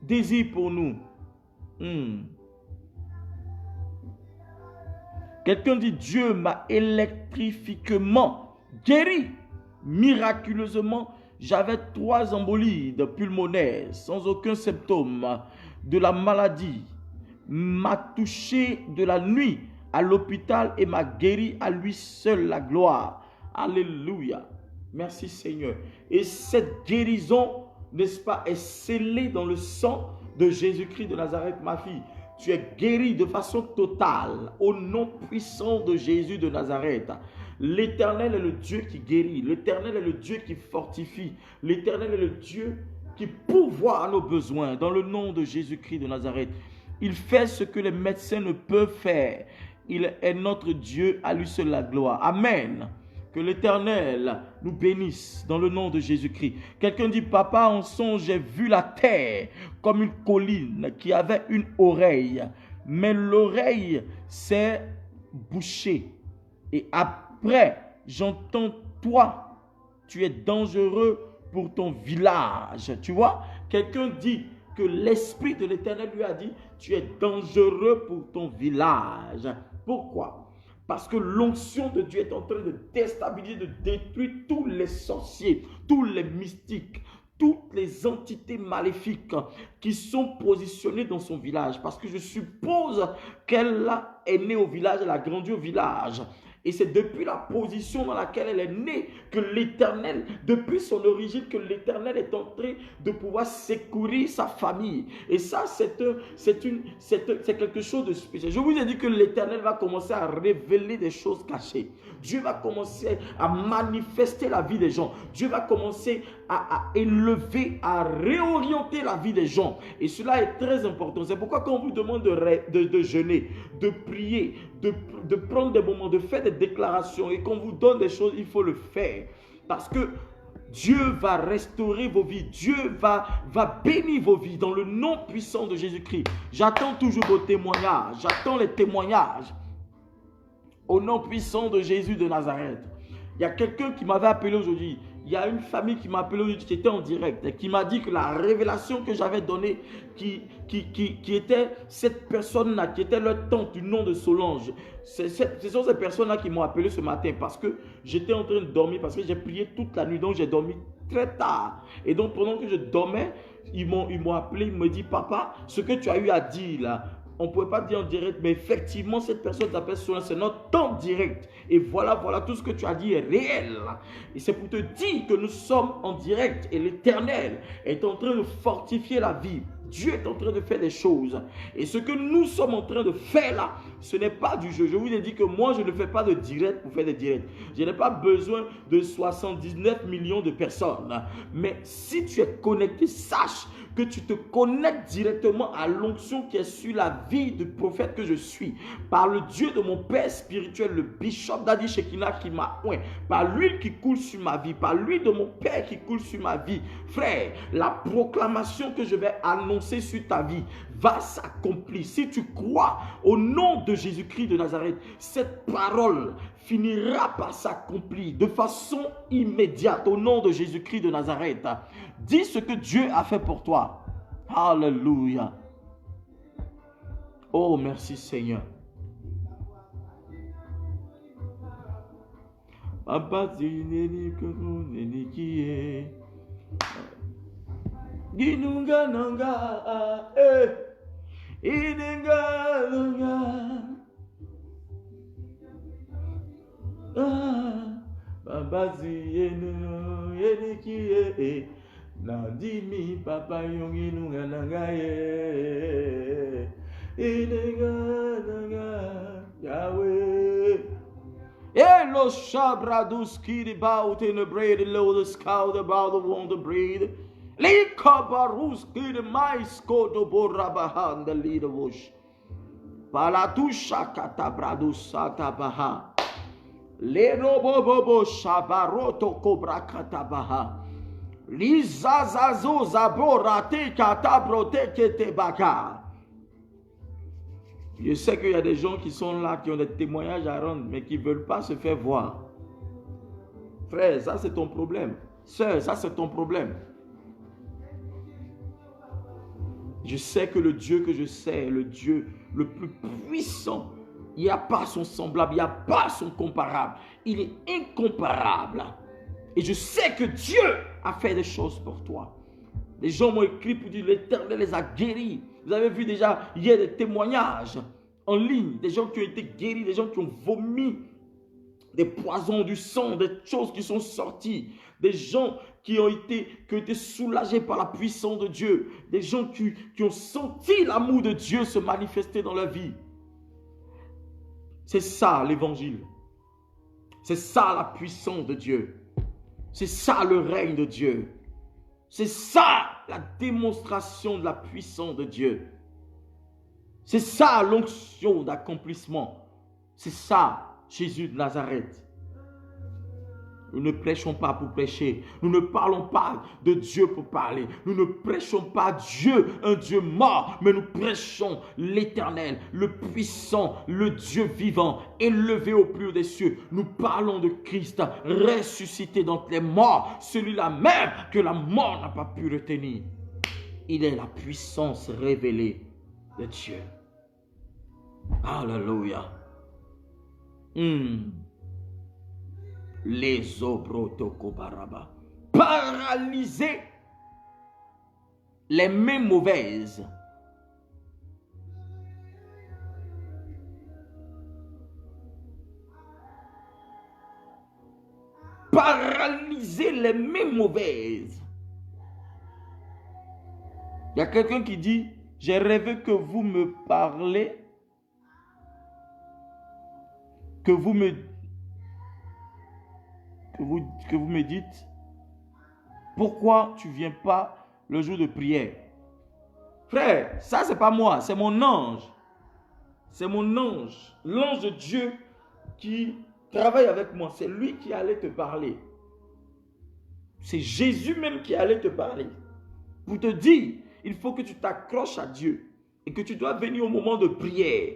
désire pour nous. Quelqu'un dit, Dieu m'a électrifiquement guéri, miraculeusement. J'avais 3 embolies pulmonaires sans aucun symptôme de la maladie. M'a touché de la nuit à l'hôpital et m'a guéri, à lui seul la gloire. Alléluia. Merci Seigneur. Et cette guérison, n'est-ce pas, est scellée dans le sang de Jésus-Christ de Nazareth, ma fille. Tu es guéri de façon totale au nom puissant de Jésus de Nazareth. L'Éternel est le Dieu qui guérit. L'Éternel est le Dieu qui fortifie. L'Éternel est le Dieu qui pourvoit à nos besoins dans le nom de Jésus-Christ de Nazareth. Il fait ce que les médecins ne peuvent faire. Il est notre Dieu, à lui seul la gloire. Amen. Que l'Éternel nous bénisse dans le nom de Jésus-Christ. Quelqu'un dit, papa, en songe, j'ai vu la terre comme une colline qui avait une oreille. Mais l'oreille s'est bouchée. Et après, j'entends toi tu es dangereux pour ton village. Tu vois, quelqu'un dit que l'Esprit de l'Éternel lui a dit, tu es dangereux pour ton village. Pourquoi? Parce que l'onction de Dieu est en train de déstabiliser, de détruire tous les sorciers, tous les mystiques, toutes les entités maléfiques qui sont positionnées dans son village. Parce que je suppose qu'elle est née au village, elle a grandi au village. Et c'est depuis la position dans laquelle elle est née que l'Éternel, depuis son origine, que l'Éternel est en train de pouvoir secourir sa famille. Et ça, c'est quelque chose de spécial. Je vous ai dit que l'Éternel va commencer à révéler des choses cachées. Dieu va commencer à manifester la vie des gens. Dieu va commencer à élever, à réorienter la vie des gens. Et cela est très important. C'est pourquoi quand on vous demande de jeûner, de prier, de prendre des moments, de faire des déclarations et qu'on vous donne des choses, il faut le faire. Parce que Dieu va restaurer vos vies. Dieu va bénir vos vies dans le nom puissant de Jésus-Christ. J'attends toujours vos témoignages. J'attends les témoignages. Au nom puissant de Jésus de Nazareth. Il y a quelqu'un qui m'avait appelé aujourd'hui. Il y a une famille qui m'a appelé aujourd'hui, qui était en direct, et qui m'a dit que la révélation que j'avais donnée, qui était cette personne-là, qui était leur tante du nom de Solange. Ce sont ces personnes-là qui m'ont appelé ce matin parce que j'étais en train de dormir, parce que j'ai prié toute la nuit, donc j'ai dormi très tard. Et donc pendant que je dormais, ils m'ont appelé, ils me disent, papa, ce que tu as eu à dire là, on ne pouvait pas dire en direct, mais effectivement, cette personne t'appelle Solange, c'est notre temps direct. Et voilà, tout ce que tu as dit est réel. Et c'est pour te dire que nous sommes en direct et l'Éternel est en train de fortifier la vie. Dieu est en train de faire des choses. Et ce que nous sommes en train de faire là, ce n'est pas du jeu. Je vous ai dit que moi, je ne fais pas de direct pour faire des directs. Je n'ai pas besoin de 79 millions de personnes. Mais si tu es connecté, sache que tu te connectes directement à l'onction qui est sur la vie du prophète que je suis. Par le Dieu de mon Père spirituel, le bishop Dadi Shekina qui m'a oint. Par l'huile qui coule sur ma vie. Par l'huile de mon Père qui coule sur ma vie. Frère, la proclamation que je vais annoncer sur ta vie va s'accomplir. Si tu crois au nom de Jésus-Christ de Nazareth, cette parole finira par s'accomplir de façon immédiate au nom de Jésus-Christ de Nazareth. Dis ce que Dieu a fait pour toi. Alléluia. Oh, merci Seigneur. Papa, Ginunga nanga, ininga nanga. Babazi yenu yenikie nandimi papa yongi nunga nangaye ininga nanga Yahweh. Elo shabradus kiri bout in the bread low the scout about the one to breathe. Lika barus kiri mais koto borabahan the leader bush. Palatusha katabradus satabaha. Le robobobo shabaroto cobra katabaha. Lizazazo zaborate katabrote ketebaka. Je sais qu'il y a des gens qui sont là, qui ont des témoignages à rendre, mais qui ne veulent pas se faire voir. Frère, ça c'est ton problème. Sœur, ça c'est ton problème. Je sais que le Dieu que je sais est le Dieu le plus puissant. Il n'y a pas son semblable, il n'y a pas son comparable. Il est incomparable. Et je sais que Dieu a fait des choses pour toi. Les gens m'ont écrit pour dire l'Éternel les a guéris. Vous avez vu déjà hier des témoignages en ligne. Des gens qui ont été guéris, des gens qui ont vomi des poisons du sang, des choses qui sont sorties. Des gens qui ont été soulagés par la puissance de Dieu. Des gens qui ont senti l'amour de Dieu se manifester dans leur vie. C'est ça l'évangile. C'est ça la puissance de Dieu. C'est ça le règne de Dieu. C'est ça la démonstration de la puissance de Dieu. C'est ça l'onction d'accomplissement. C'est ça Jésus de Nazareth. Nous ne prêchons pas pour prêcher. Nous ne parlons pas de Dieu pour parler. Nous ne prêchons pas Dieu, un Dieu mort, mais nous prêchons l'Éternel, le puissant, le Dieu vivant, élevé au plus haut des cieux. Nous parlons de Christ, ressuscité d'entre les morts, celui-là même que la mort n'a pas pu retenir. Il est la puissance révélée de Dieu. Alléluia. Les obrotokobaraba. Paralyser les mains mauvaises. Paralyser les mains mauvaises. Il y a quelqu'un qui dit, j'ai rêvé que vous me parlez, que vous me dites, pourquoi tu ne viens pas le jour de prière? Frère, ça c'est pas moi, c'est mon ange. C'est mon ange, l'ange de Dieu qui travaille avec moi. C'est lui qui allait te parler. C'est Jésus même qui allait te parler. Pour te dire, il faut que tu t'accroches à Dieu et que tu dois venir au moment de prière.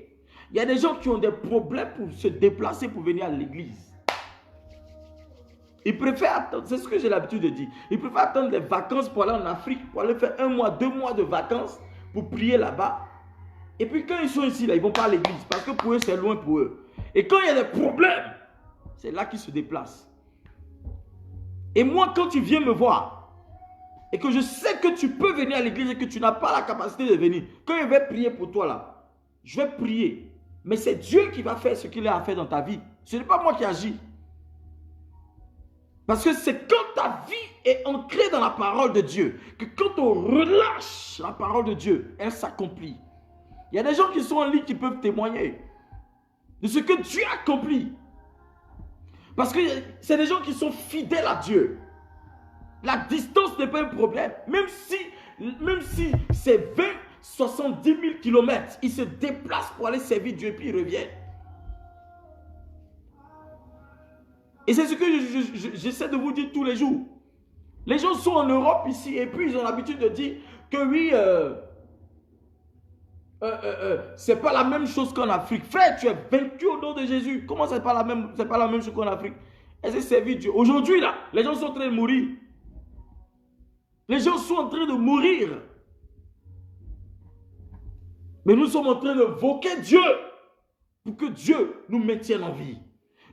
Il y a des gens qui ont des problèmes pour se déplacer pour venir à l'église. Ils préfèrent attendre, c'est ce que j'ai l'habitude de dire. Ils préfèrent attendre les vacances pour aller en Afrique, pour aller faire 1 mois, 2 mois de vacances pour prier là-bas. Et puis quand ils sont ici, là, ils ne vont pas à l'église parce que pour eux, c'est loin pour eux. Et quand il y a des problèmes, c'est là qu'ils se déplacent. Et moi, quand tu viens me voir et que je sais que tu peux venir à l'église et que tu n'as pas la capacité de venir, quand je vais prier pour toi là, je vais prier. Mais c'est Dieu qui va faire ce qu'il a à faire dans ta vie. Ce n'est pas moi qui agis. Parce que c'est quand ta vie est ancrée dans la parole de Dieu, que quand on relâche la parole de Dieu, elle s'accomplit. Il y a des gens qui sont en ligne qui peuvent témoigner de ce que Dieu accomplit. Parce que c'est des gens qui sont fidèles à Dieu. La distance n'est pas un problème. Même si c'est 20, 70 000 kilomètres, ils se déplacent pour aller servir Dieu et puis ils reviennent. Et c'est ce que j'essaie de vous dire tous les jours. Les gens sont en Europe ici et puis ils ont l'habitude de dire que oui, c'est pas la même chose qu'en Afrique. Frère, tu es vaincu au nom de Jésus. Comment c'est pas la même chose qu'en Afrique? Et c'est servir Dieu. Aujourd'hui là, les gens sont en train de mourir. Les gens sont en train de mourir. Mais nous sommes en train de invoquer Dieu pour que Dieu nous maintienne en vie.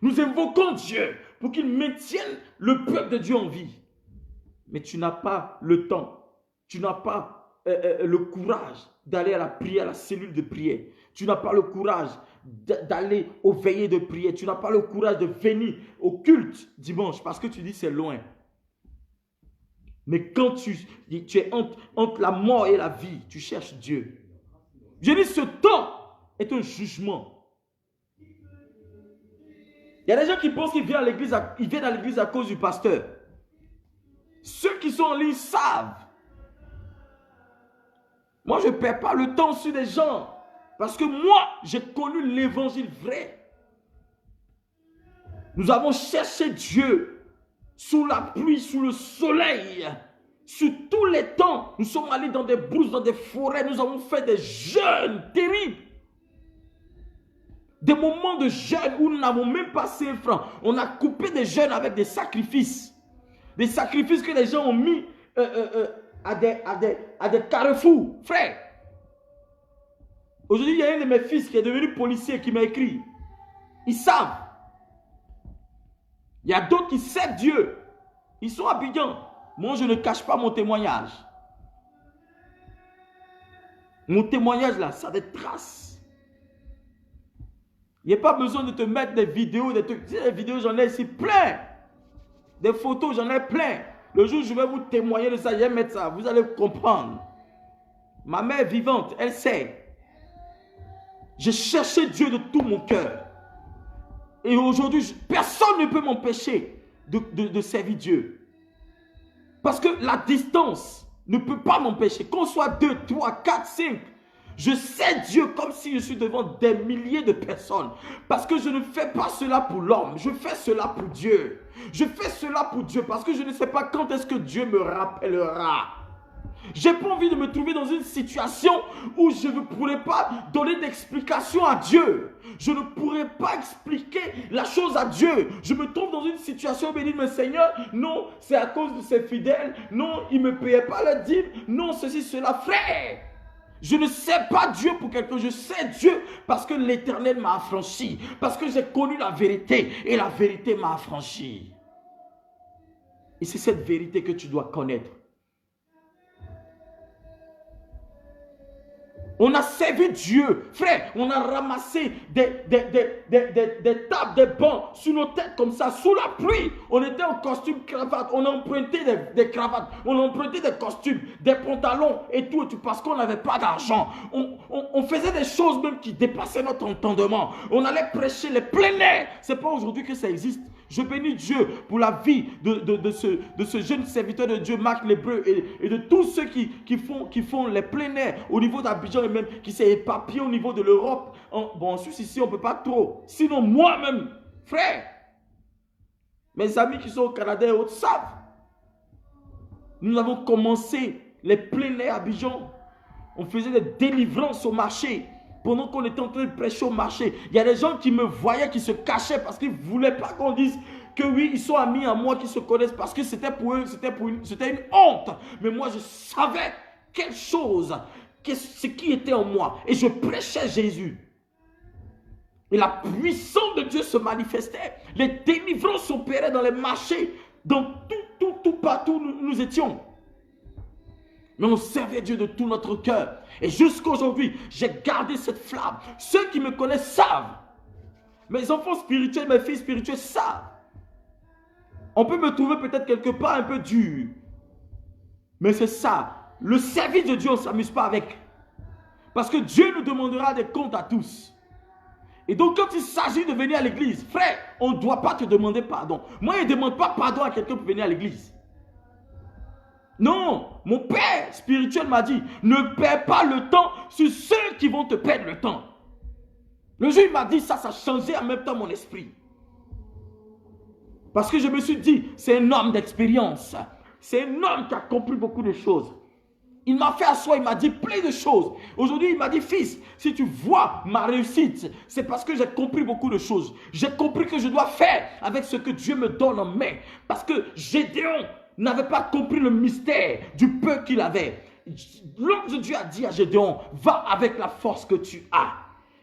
Nous invoquons Dieu pour qu'il maintienne le peuple de Dieu en vie. Mais tu n'as pas le temps. Tu n'as pas le courage d'aller à la prière, à la cellule de prière. Tu n'as pas le courage d'aller aux veillées de prière. Tu n'as pas le courage de venir au culte dimanche parce que tu dis c'est loin. Mais quand tu es entre la mort et la vie, tu cherches Dieu. Je dis ce temps est un jugement. Il y a des gens qui pensent qu'ils viennent à l'église à cause du pasteur. Ceux qui sont en ligne savent. Moi, je ne perds pas le temps sur des gens. Parce que moi, j'ai connu l'évangile vrai. Nous avons cherché Dieu sous la pluie, sous le soleil. Sur tous les temps, nous sommes allés dans des brousses, dans des forêts. Nous avons fait des jeûnes terribles. Des moments de jeûne où nous n'avons même pas 5 francs. On a coupé des jeûnes avec des sacrifices. Des sacrifices que les gens ont mis à des carrefours. Frère, aujourd'hui, il y a un de mes fils qui est devenu policier qui m'a écrit. Ils savent. Il y a d'autres qui servent Dieu. Ils sont à Abidjan. Moi, je ne cache pas mon témoignage. Mon témoignage là, ça a des traces. Il n'y a pas besoin de te mettre des vidéos, des vidéos, j'en ai ici plein. Des photos, j'en ai plein. Le jour où je vais vous témoigner de ça, je vais mettre ça, vous allez comprendre. Ma mère vivante, elle sait. J'ai cherché Dieu de tout mon cœur. Et aujourd'hui, personne ne peut m'empêcher de servir Dieu. Parce que la distance ne peut pas m'empêcher. Qu'on soit 2, 3, 4, 5. Je sais Dieu comme si je suis devant des milliers de personnes. Parce que je ne fais pas cela pour l'homme. Je fais cela pour Dieu. Je fais cela pour Dieu parce que je ne sais pas quand est-ce que Dieu me rappellera. J'ai pas envie de me trouver dans une situation où je ne pourrais pas donner d'explication à Dieu. Je ne pourrais pas expliquer la chose à Dieu. Je me trouve dans une situation où je me dis, mais Seigneur, non, c'est à cause de ces fidèles. Non, ils ne me payaient pas le dîme. Non, ceci, cela. Frère, je ne sais pas Dieu pour quelqu'un. Je sais Dieu parce que l'Éternel m'a affranchi. Parce que j'ai connu la vérité et la vérité m'a affranchi. Et c'est cette vérité que tu dois connaître. On a servi Dieu. Frère, on a ramassé des tables, des bancs sous nos têtes comme ça, sous la pluie. On était en costume cravate. On a emprunté des cravates. On a emprunté des costumes, des pantalons et tout parce qu'on n'avait pas d'argent. On faisait des choses même qui dépassaient notre entendement. On allait prêcher les plein air. Ce n'est pas aujourd'hui que ça existe. Je bénis Dieu pour la vie de ce jeune serviteur de Dieu, Marc Lébreu, et de tous ceux qui font les plein air au niveau d'Abidjan et même qui s'est éparpillé au niveau de l'Europe. Bon, en Suisse, ici, on ne peut pas trop. Sinon, moi-même, frère, mes amis qui sont au Canada et autres savent. Nous avons commencé les plein air à Abidjan. On faisait des délivrances au marché. Pendant qu'on était en train de prêcher au marché, il y a des gens qui me voyaient, qui se cachaient parce qu'ils ne voulaient pas qu'on dise que oui, ils sont amis à moi, qui se connaissent parce que c'était pour eux, c'était une honte. Mais moi, je savais quelque chose, ce qui était en moi. Et je prêchais Jésus. Et la puissance de Dieu se manifestait. Les délivrances s'opéraient dans les marchés, dans tout partout où nous étions. Mais on servait Dieu de tout notre cœur. Et jusqu'à aujourd'hui, j'ai gardé cette flamme. Ceux qui me connaissent savent. Mes enfants spirituels, mes filles spirituelles savent. On peut me trouver peut-être quelque part un peu dur. Mais c'est ça. Le service de Dieu, on ne s'amuse pas avec. Parce que Dieu nous demandera des comptes à tous. Et donc quand il s'agit de venir à l'église, frère, on ne doit pas te demander pardon. Moi, je ne demande pas pardon à quelqu'un pour venir à l'église. Non, mon père spirituel m'a dit, ne perds pas le temps sur ceux qui vont te perdre le temps. Le jour il m'a dit ça, ça a changé en même temps mon esprit. Parce que je me suis dit, c'est un homme d'expérience. C'est un homme qui a compris beaucoup de choses. Il m'a fait asseoir, il m'a dit plein de choses. Aujourd'hui, il m'a dit, fils, si tu vois ma réussite, c'est parce que j'ai compris beaucoup de choses. J'ai compris que je dois faire avec ce que Dieu me donne en main. Parce que Gédéon n'avait pas compris le mystère du peu qu'il avait. L'homme de Dieu a dit à Gédéon, va avec la force que tu as.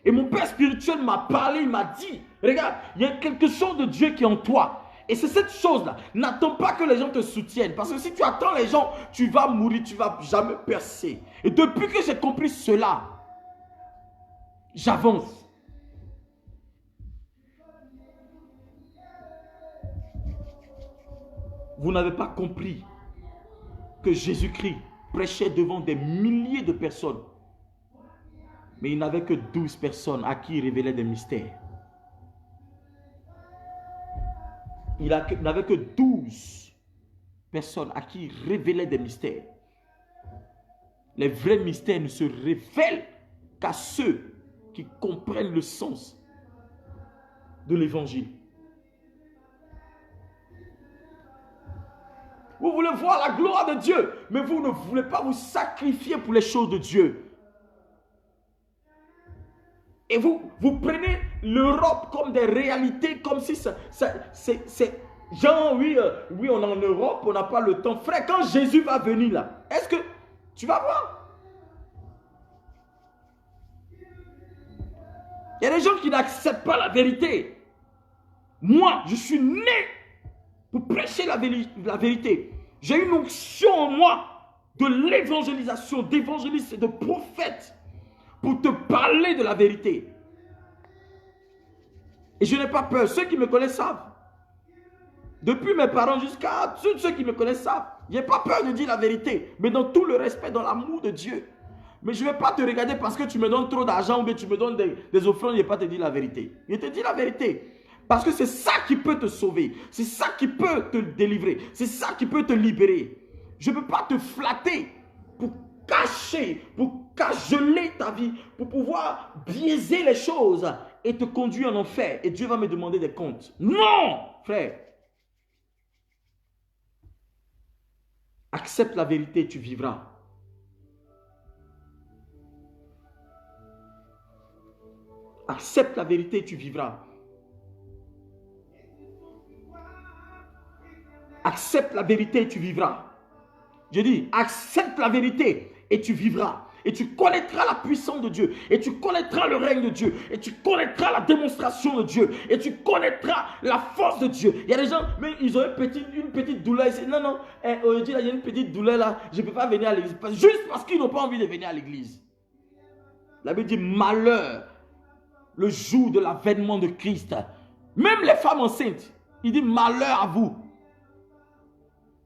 Et mon père spirituel m'a parlé, il m'a dit, regarde, il y a quelque chose de Dieu qui est en toi. Et c'est cette chose-là. N'attends pas que les gens te soutiennent. Parce que si tu attends les gens, tu vas mourir, tu ne vas jamais percer. Et depuis que j'ai compris cela, j'avance. Vous n'avez pas compris que Jésus-Christ prêchait devant des milliers de personnes. Mais il n'avait que 12 personnes à qui il révélait des mystères. Il n'avait que 12 personnes à qui il révélait des mystères. Les vrais mystères ne se révèlent qu'à ceux qui comprennent le sens de l'évangile. Vous voulez voir la gloire de Dieu, mais vous ne voulez pas vous sacrifier pour les choses de Dieu. Et vous prenez l'Europe comme des réalités, comme si c'est genre, oui, on est en Europe, on n'a pas le temps. Frère, quand Jésus va venir là, est-ce que tu vas voir? Il y a des gens qui n'acceptent pas la vérité. Moi, je suis né pour prêcher la vérité. J'ai une onction en moi de l'évangélisation, d'évangéliste et de prophète pour te parler de la vérité. Et je n'ai pas peur. Ceux qui me connaissent savent. Depuis mes parents jusqu'à tous ceux qui me connaissent savent. Je n'ai pas peur de dire la vérité, mais dans tout le respect, dans l'amour de Dieu. Mais je ne vais pas te regarder parce que tu me donnes trop d'argent ou que tu me donnes des offrandes, je ne vais pas te dire la vérité. Je te dis la vérité. Parce que c'est ça qui peut te sauver. C'est ça qui peut te délivrer. C'est ça qui peut te libérer. Je ne peux pas te flatter cacher, pour cajoler ta vie, pour pouvoir biaiser les choses et te conduire en enfer. Et Dieu va me demander des comptes. Non, frère. Accepte la vérité, tu vivras. Accepte la vérité, tu vivras. Accepte la vérité, tu vivras. Je dis, accepte la vérité et tu vivras. Et tu connaîtras la puissance de Dieu. Et tu connaîtras le règne de Dieu. Et tu connaîtras la démonstration de Dieu. Et tu connaîtras la force de Dieu. Il y a des gens, mais ils ont une petite douleur. Ils disent, non, non, aujourd'hui, il y a une petite douleur là. Je ne peux pas venir à l'église. Juste parce qu'ils n'ont pas envie de venir à l'église. La Bible dit, malheur, le jour de l'avènement de Christ. Même les femmes enceintes, il dit, malheur à vous.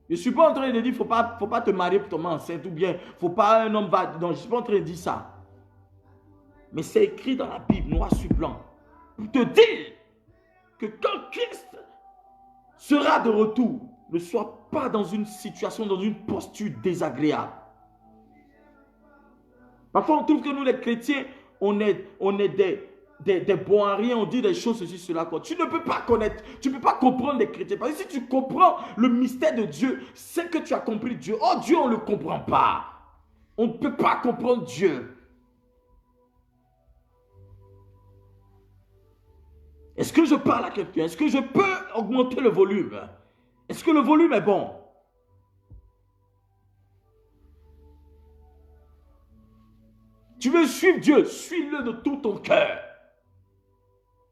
Je ne suis pas en train de dire qu'il ne faut pas te marier pour tomber enceinte ou bien il ne faut pas un homme va. Non, je ne suis pas en train de dire ça. Mais c'est écrit dans la Bible, noir sur blanc, pour te dire que quand Christ sera de retour, ne sois pas dans une situation, dans une posture désagréable. Parfois, on trouve que nous, les chrétiens, on est des bons à rien, on dit des choses, ceci, cela. Quoi. Tu ne peux pas connaître, tu ne peux pas comprendre les chrétiens. Parce que si tu comprends le mystère de Dieu, c'est que tu as compris Dieu. Oh, Dieu, on ne le comprend pas. On ne peut pas comprendre Dieu. Est-ce que je parle à quelqu'un? Est-ce que je peux augmenter le volume? Est-ce que le volume est bon? Tu veux suivre Dieu, suis-le de tout ton cœur.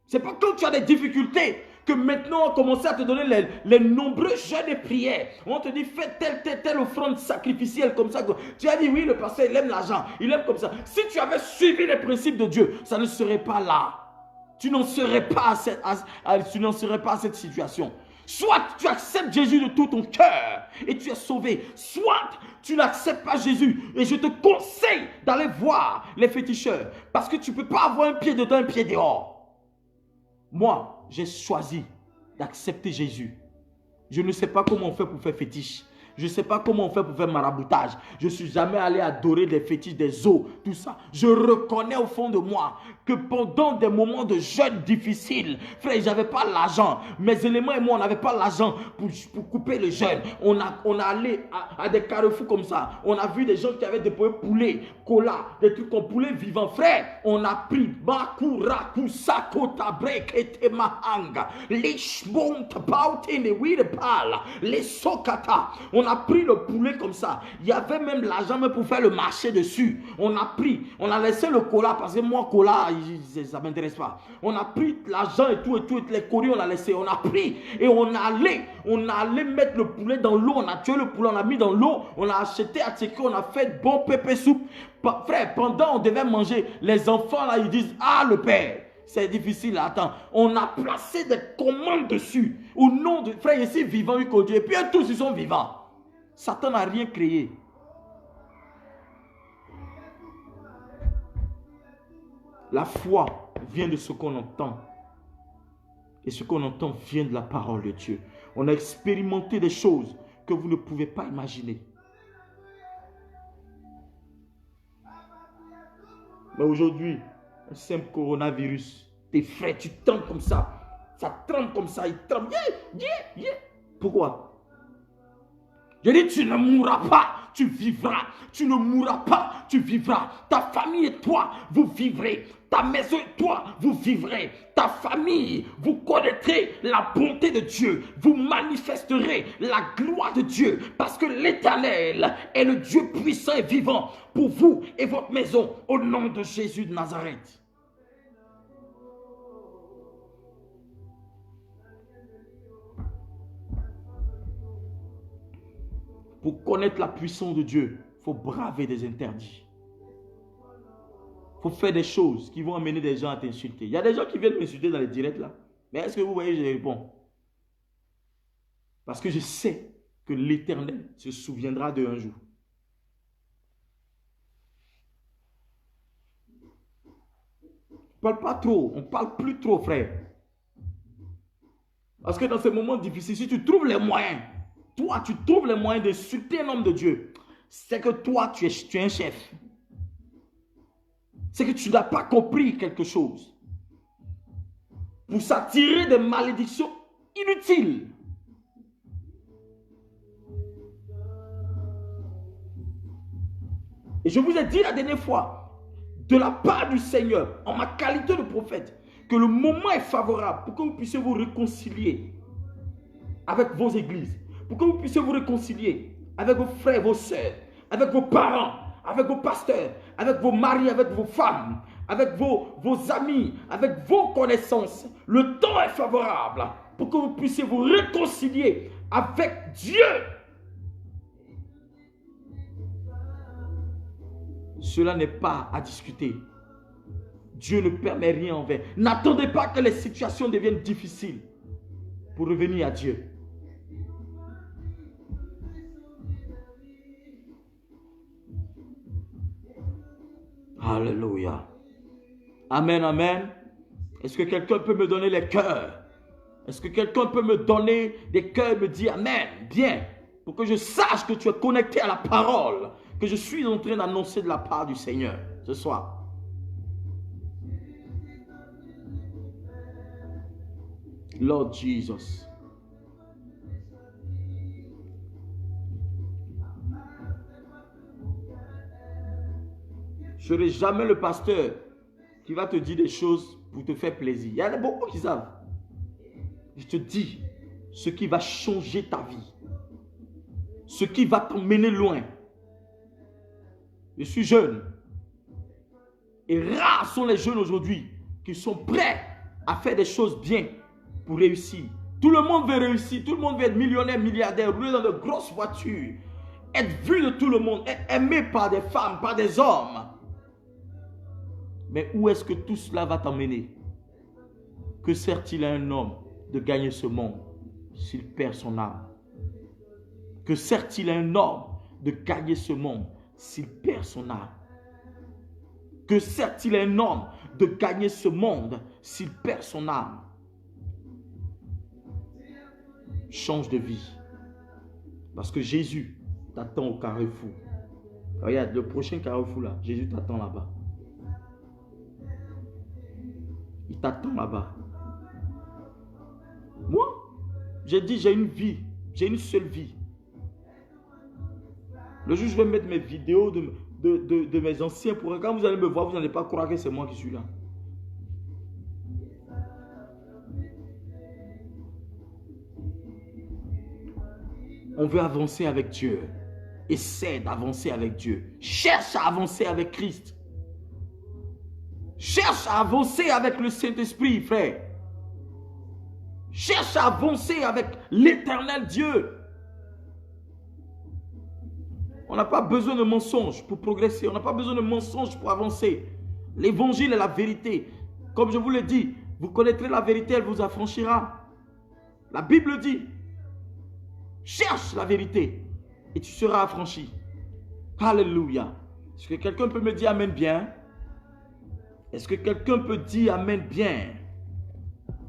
C'est pas quand tu as des difficultés que maintenant on commence à te donner les nombreux jeûnes et prières. On te dit fais telle offrande sacrificielle comme ça. Tu as dit oui, le pasteur il aime l'argent, il aime comme ça. Si tu avais suivi les principes de Dieu, ça ne serait pas là. Tu n'en serais pas à cette situation. Soit tu acceptes Jésus de tout ton cœur et tu es sauvé. Soit tu n'acceptes pas Jésus. Et je te conseille d'aller voir les féticheurs. Parce que tu ne peux pas avoir un pied dedans, un pied dehors. Moi, j'ai choisi d'accepter Jésus. Je ne sais pas comment on fait pour faire fétiche. Je ne sais pas comment on fait pour faire maraboutage. Je ne suis jamais allé adorer des fétiches, des os, tout ça. Je reconnais au fond de moi que pendant des moments de jeûne difficiles, frère, je n'avais pas l'argent. Mes éléments et moi, on n'avait pas l'argent pour couper le jeûne. On a allé à des carrefours comme ça. On a vu des gens qui avaient des poulets, cola, des trucs comme poulet vivant. Frère, on a pris Bakuraku Sakota Brekete Mahanga, les Shbont Bautene Wirepala, les Sokata. On a pris le poulet comme ça. Il y avait même l'argent pour faire le marché dessus. On a pris, on a laissé le cola parce que moi, cola, ça ne m'intéresse pas. On a pris l'argent et tout, les colis, on a laissé. On a pris et on allait mettre le poulet dans l'eau. On a tué le poulet, on l'a mis dans l'eau. On a acheté à Tchéké, on a fait bon pépé soupe. Frère, pendant on devait manger, les enfants là, ils disent, ah le père. C'est difficile, attends. On a placé des commandes dessus. Au nom de frère, ici vivant, Dieu. Et puis tous ils sont vivants. Satan n'a rien créé. La foi vient de ce qu'on entend. Et ce qu'on entend vient de la parole de Dieu. On a expérimenté des choses que vous ne pouvez pas imaginer. Mais aujourd'hui, un simple coronavirus, tes frères, tu trembles comme ça. Ça tremble comme ça, il tremble. Pourquoi? Je dis, tu ne mourras pas, tu vivras. Tu ne mourras pas, tu vivras. Ta famille et toi, vous vivrez. Ta maison et toi, vous vivrez. Ta famille, vous connaîtrez la bonté de Dieu. Vous manifesterez la gloire de Dieu. Parce que l'Éternel est le Dieu puissant et vivant pour vous et votre maison. Au nom de Jésus de Nazareth. Pour connaître la puissance de Dieu, il faut braver des interdits. Il faut faire des choses qui vont amener des gens à t'insulter. Il y a des gens qui viennent m'insulter dans les directs là. Mais est-ce que vous voyez, je réponds? Parce que je sais que l'Éternel se souviendra d'eux un jour. On ne parle pas trop. On ne parle plus trop, frère. Parce que dans ces moments difficiles, si tu trouves les moyens, toi, tu trouves les moyens d'insulter un homme de Dieu. c'est que toi, tu es un chef. C'est que tu n'as pas compris quelque chose. Pour s'attirer des malédictions inutiles. Et je vous ai dit la dernière fois, de la part du Seigneur, en ma qualité de prophète, que le moment est favorable pour que vous puissiez vous réconcilier avec vos églises, pour que vous puissiez vous réconcilier avec vos frères, vos sœurs, avec vos parents, avec vos pasteurs, avec vos maris, avec vos femmes, avec vos amis, avec vos connaissances. Le temps est favorable pour que vous puissiez vous réconcilier avec Dieu. Cela n'est pas à discuter. Dieu ne permet rien en vain. N'attendez pas que les situations deviennent difficiles pour revenir à Dieu. Alléluia. Amen, amen. Est-ce que quelqu'un peut me donner les cœurs? Est-ce que quelqu'un peut me donner des cœurs et me dire amen? Bien. Pour que je sache que tu es connecté à la parole que je suis en train d'annoncer de la part du Seigneur ce soir. Lord Jesus. Je ne serai jamais le pasteur qui va te dire des choses pour te faire plaisir. Il y en a beaucoup qui savent. Je te dis ce qui va changer ta vie. Ce qui va t'emmener loin. Je suis jeune. Et rares sont les jeunes aujourd'hui qui sont prêts à faire des choses bien pour réussir. Tout le monde veut réussir. Tout le monde veut être millionnaire, milliardaire, rouler dans de grosses voitures. Être vu de tout le monde. Être aimé par des femmes, par des hommes. Mais où est-ce que tout cela va t'emmener? Que sert-il à un homme de gagner ce monde s'il perd son âme? Que sert-il à un homme de gagner ce monde s'il perd son âme? Que sert-il à un homme de gagner ce monde s'il perd son âme? Change de vie. Parce que Jésus t'attend au carrefour. Regarde, le prochain carrefour là, Jésus t'attend là-bas. Il t'attend là-bas. Moi, j'ai dit, j'ai une vie. J'ai une seule vie. Le jour où je vais mettre mes vidéos de mes anciens programmes, quand vous allez me voir, vous n'allez pas croire que c'est moi qui suis là. On veut avancer avec Dieu. Essaie d'avancer avec Dieu. Cherche à avancer avec Christ. Cherche à avancer avec le Saint-Esprit, frère. Cherche à avancer avec l'éternel Dieu. On n'a pas besoin de mensonges pour progresser. On n'a pas besoin de mensonges pour avancer. L'évangile est la vérité. Comme je vous l'ai dit, vous connaîtrez la vérité, elle vous affranchira. La Bible dit, cherche la vérité et tu seras affranchi. Alléluia. Est-ce que quelqu'un peut me dire amen bien? Est-ce que quelqu'un peut dire amen bien?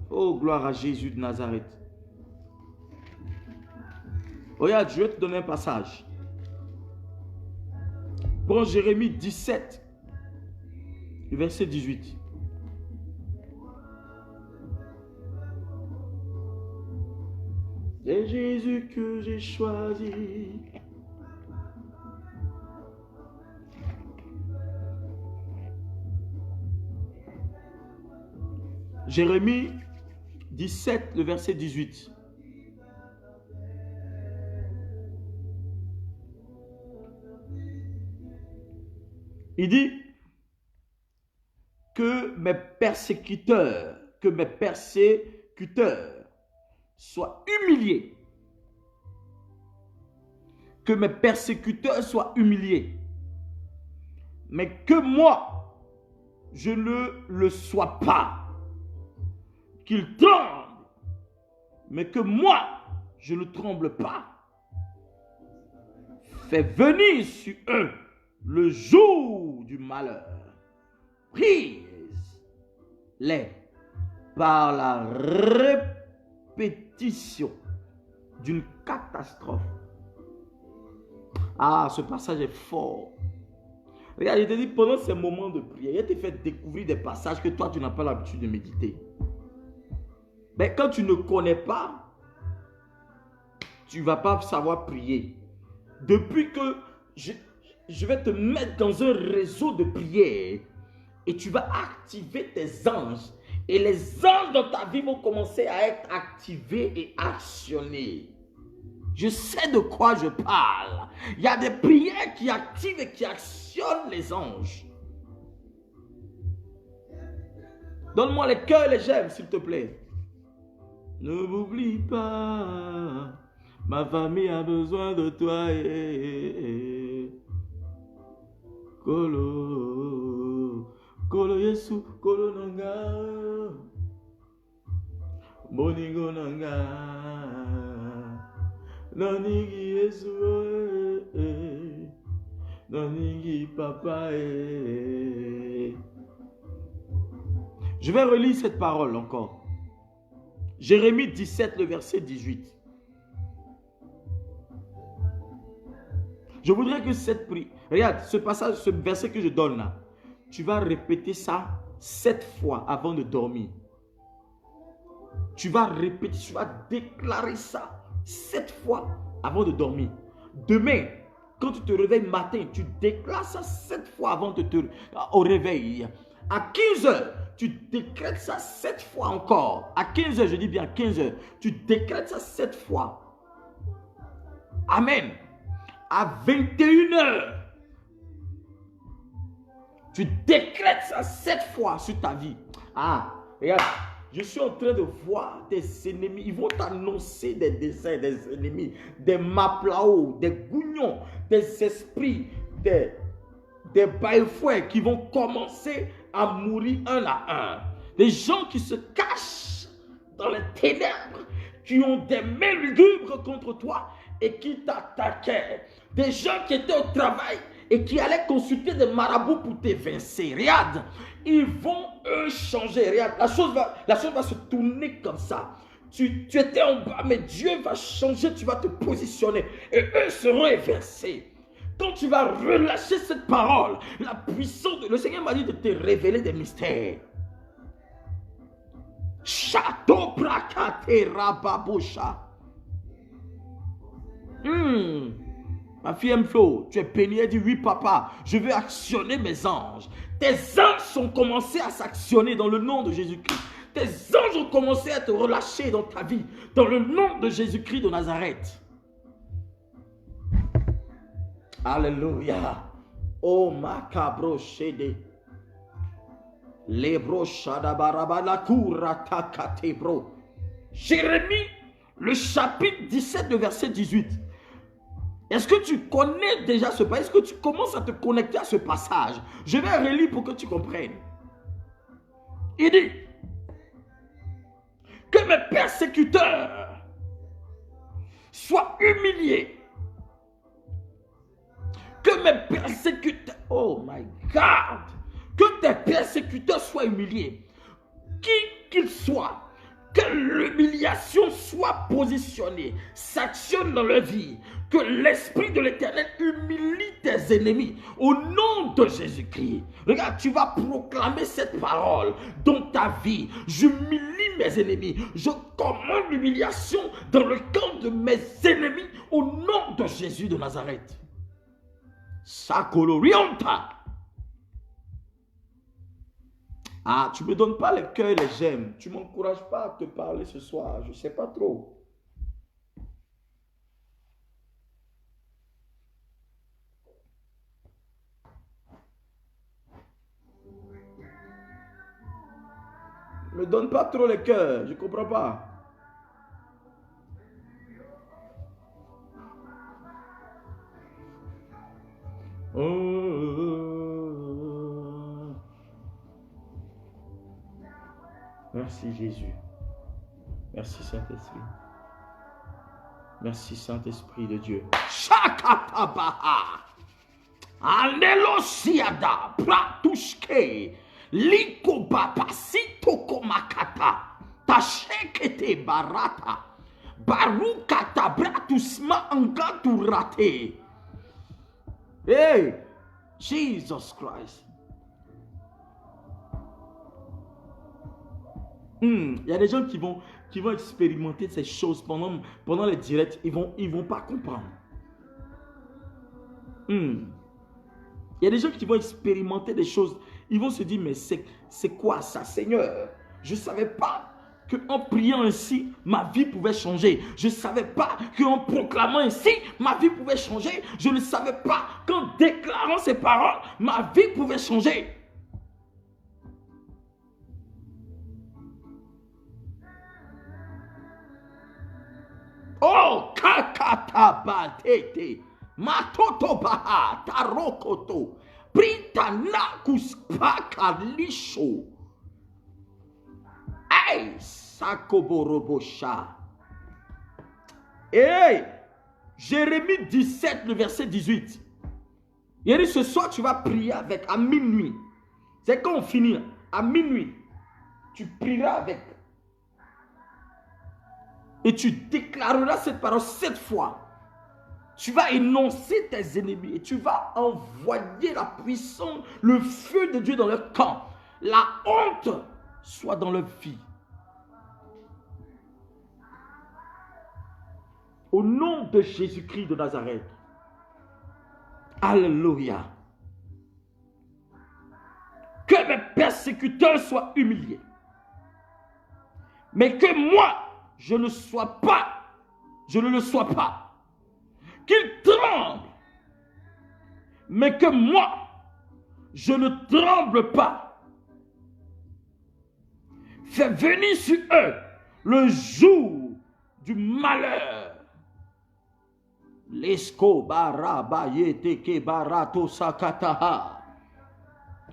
Oh, gloire à Jésus de Nazareth. Regarde, je vais te donner un passage. Prends Jérémie 17, verset 18. C'est Jésus que j'ai choisi. Jérémie 17, le verset 18. Il dit que mes persécuteurs soient humiliés. Que mes persécuteurs soient humiliés. Mais que moi, je ne le sois pas. Qu'ils tremblent, mais que moi, je ne tremble pas. Fais venir sur eux le jour du malheur. Prise-les par la répétition d'une catastrophe. Ah, ce passage est fort. Regarde, il te dit, pendant ces moments de prière, il te fait découvrir des passages que toi, tu n'as pas l'habitude de méditer. Mais quand tu ne connais pas, tu ne vas pas savoir prier. Depuis que je vais te mettre dans un réseau de prière et tu vas activer tes anges. Et les anges dans ta vie vont commencer à être activés et actionnés. Je sais de quoi je parle. Il y a des prières qui activent et qui actionnent les anges. Donne-moi les cœurs et les j'aime, s'il te plaît. Ne m'oublie pas. Ma famille a besoin de toi. Kolo. Kolo Yesu. Kolo Nanga. Moningo Nanga. Naningi Yesu, Naningi Papa. Je vais relire cette parole encore. Jérémie 17, le verset 18. Je voudrais que cette prière, regarde ce passage, ce verset que je donne là, tu vas répéter ça 7 fois avant de dormir. Tu vas répéter, tu vas déclarer ça 7 fois avant de dormir. Demain, quand tu te réveilles matin, tu déclares ça 7 fois avant de au réveil. À 15 heures, tu décrètes ça 7 fois encore. À 15 heures, je dis bien 15 heures, tu décrètes ça 7 fois. Amen. À 21 heures, tu décrètes ça 7 fois sur ta vie. Ah, regarde. Je suis en train de voir tes ennemis. Ils vont t'annoncer des desseins des ennemis, des maplao, des gougnons, des esprits, des baillefouets qui vont commencer à mourir un à un. Des gens qui se cachent dans les ténèbres, qui ont des mains lugubres contre toi et qui t'attaquaient. Des gens qui étaient au travail et qui allaient consulter des marabouts pour t'évincer. Regarde, ils vont eux changer. Regarde, la chose va se tourner comme ça. Tu étais en bas, mais Dieu va changer, tu vas te positionner et eux seront évincés. Quand tu vas relâcher cette parole, la puissance de le Seigneur m'a dit de te révéler des mystères. Château prakate rababosha. Ma fille M-Flow, tu es peignée, elle dit oui papa, je veux actionner mes anges. Tes anges sont commencés à s'actionner dans le nom de Jésus-Christ. Tes anges ont commencé à te relâcher dans ta vie, dans le nom de Jésus-Christ de Nazareth. Alléluia. Oh macabro shede. Lebro shadabaraba la kurata katebro. Jérémie, le chapitre 17, le verset 18. Est-ce que tu connais déjà ce passage? Est-ce que tu commences à te connecter à ce passage? Je vais relire pour que tu comprennes. Il dit que mes persécuteurs soient humiliés. Que mes persécuteurs, oh my God, que tes persécuteurs soient humiliés. Qui qu'ils soient. Que l'humiliation soit positionnée, s'actionne dans leur vie. Que l'Esprit de l'Éternel humilie tes ennemis au nom de Jésus-Christ. Regarde, tu vas proclamer cette parole dans ta vie. J'humilie mes ennemis. Je commande l'humiliation dans le camp de mes ennemis au nom de Jésus de Nazareth. Sakolorianta. Ah, tu ne me donnes pas les cœurs et les j'aime. Tu ne m'encourages pas à te parler ce soir. Je ne sais pas trop. Ne me donne pas trop les cœurs. Je ne comprends pas. Merci Jésus. Merci Saint-Esprit. Merci Saint-Esprit de Dieu. Shakatabaha. Anelosiada. Pratushke. Likobaba. Sitokomakata. Tashekete barata. Barukata bratusma angaturate. Hey, Jesus Christ. Il y a des gens qui vont expérimenter ces choses pendant les directs. Ils vont pas comprendre. Il y a des gens qui vont expérimenter des choses. Ils vont se dire, mais c'est quoi ça, Seigneur? Je ne savais pas qu'en priant ainsi, ma vie pouvait changer. Je ne savais pas qu'en proclamant ainsi, ma vie pouvait changer. Je ne savais pas qu'en déclarant ces paroles, ma vie pouvait changer. Oh, kakatabatete, matotobaha, tarokoto, pritanakus pakalisho. Hey, sakoborobosha. Hey, Jérémie 17, le verset 18. Il dit, ce soir, tu vas prier avec à minuit. C'est quand on finit, à minuit, tu prieras avec. Et tu déclareras cette parole 7 fois. Tu vas énoncer tes ennemis et tu vas envoyer la puissance, le feu de Dieu dans leur camp. La honte soit dans leur vie. Au nom de Jésus-Christ de Nazareth. Alléluia. Que mes persécuteurs soient humiliés. Mais que moi, je ne le sois pas. Qu'ils tremblent. Mais que moi, je ne tremble pas. Fais venir sur eux le jour du malheur. Lesko barabayete ke barato sakataha.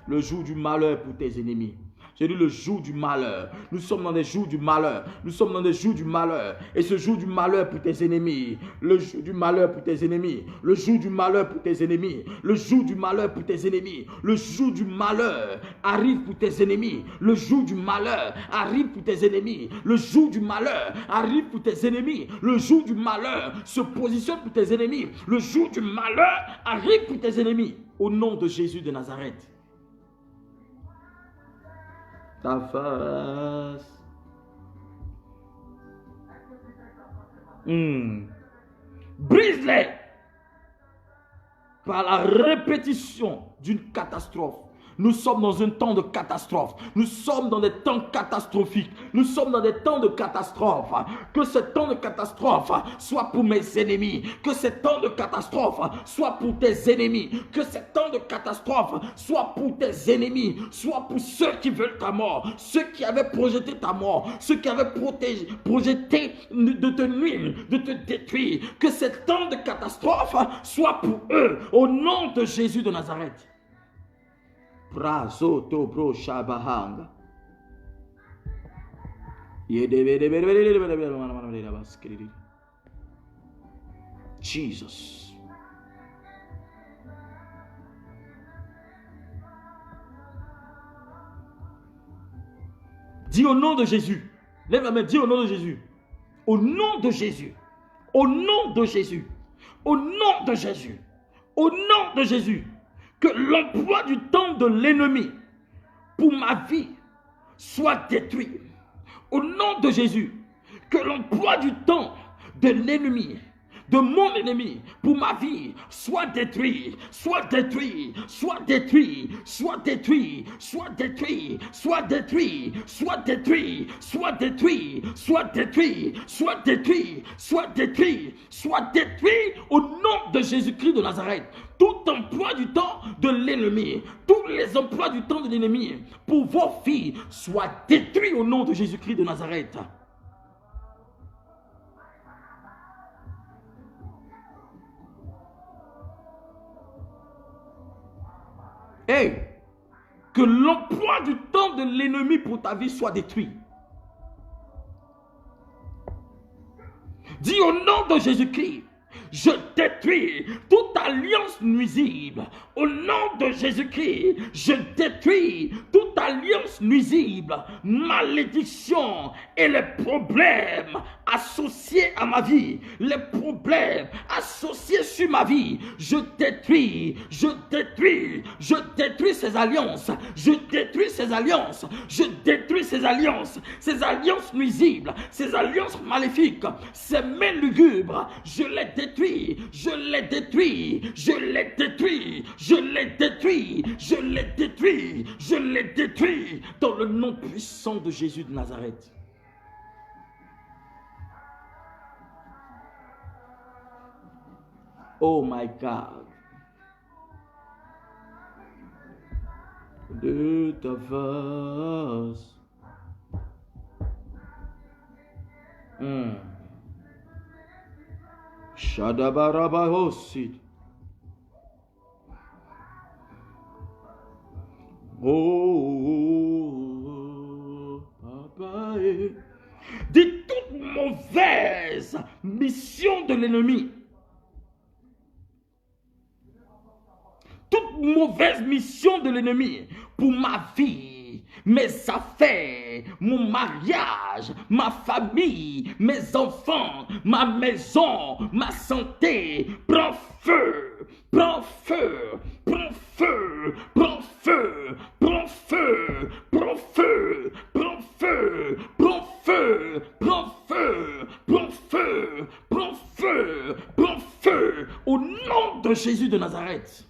Le jour du malheur pour tes ennemis. J'ai dit le jour du malheur. Nous sommes dans des jours du malheur. Nous sommes dans des jours du malheur. Et ce jour du malheur pour tes ennemis. Le jour du malheur pour tes ennemis. Le jour du malheur pour tes ennemis. Le jour du malheur pour tes ennemis. Le jour du malheur arrive pour tes ennemis. Le jour du malheur arrive pour tes ennemis. Le jour du malheur arrive pour tes ennemis. Le jour du malheur se positionne pour tes ennemis. Le jour du malheur arrive pour tes ennemis. Au nom de Jésus de Nazareth. Ta face. Brise-les par la répétition d'une catastrophe. Nous sommes dans un temps de catastrophe. Nous sommes dans des temps catastrophiques. Nous sommes dans des temps de catastrophe. Que ce temps de catastrophe soit pour mes ennemis. Que ce temps de catastrophe soit pour tes ennemis. Que ce temps de catastrophe soit pour tes ennemis. Soit pour ceux qui veulent ta mort. Ceux qui avaient projeté ta mort. Ceux qui avaient projeté de te nuire, de te détruire. Que ce temps de catastrophe soit pour eux. Au nom de Jésus de Nazareth. Prazoto bro shabahanga. Jesus. Dis au nom de Jésus. Lève la main, dis au nom de Jésus. Au nom de Jésus. Au nom de Jésus. Au nom de Jésus. Au nom de Jésus. Que l'emploi du temps de l'ennemi pour ma vie soit détruit. Au nom de Jésus, que l'emploi du temps de l'ennemi, de mon ennemi, pour ma vie, soit détruit, soit détruit, soit détruit, soit détruit, soit détruit, soit détruit, soit détruit, soit détruit, soit détruit, soit détruit, soit détruit, soit détruit au nom de Jésus-Christ de Nazareth. Tout emploi du temps de l'ennemi, tous les emplois du temps de l'ennemi pour vos filles soient détruits au nom de Jésus-Christ de Nazareth. Hey, que l'emploi du temps de l'ennemi pour ta vie soit détruit. Dis au nom de Jésus-Christ, je détruis toute alliance nuisible. Au nom de Jésus-Christ, je détruis toute alliance nuisible, malédiction et les problèmes associés à ma vie, les problèmes associés sur ma vie, je détruis ces alliances, je détruis ces alliances, je détruis ces alliances nuisibles, ces alliances maléfiques, ces mains lugubres, je les détruis, je les détruis, je les détruis, je les détruis, je les détruis, je les détruis dans le nom puissant de Jésus de Nazareth. Oh my God. De ta face. Shadabarabahosid. Oh, papa. De toute mauvaise mission de l'ennemi. Toute mauvaise mission de l'ennemi pour ma vie, mes affaires, mon mariage, ma famille, mes enfants, ma maison, ma santé, prends feu, prends feu, prends feu, prends feu, prends feu, prends feu, prends feu, prends feu, prends feu, prends feu, prends feu, prends feu, au nom de Jésus de Nazareth.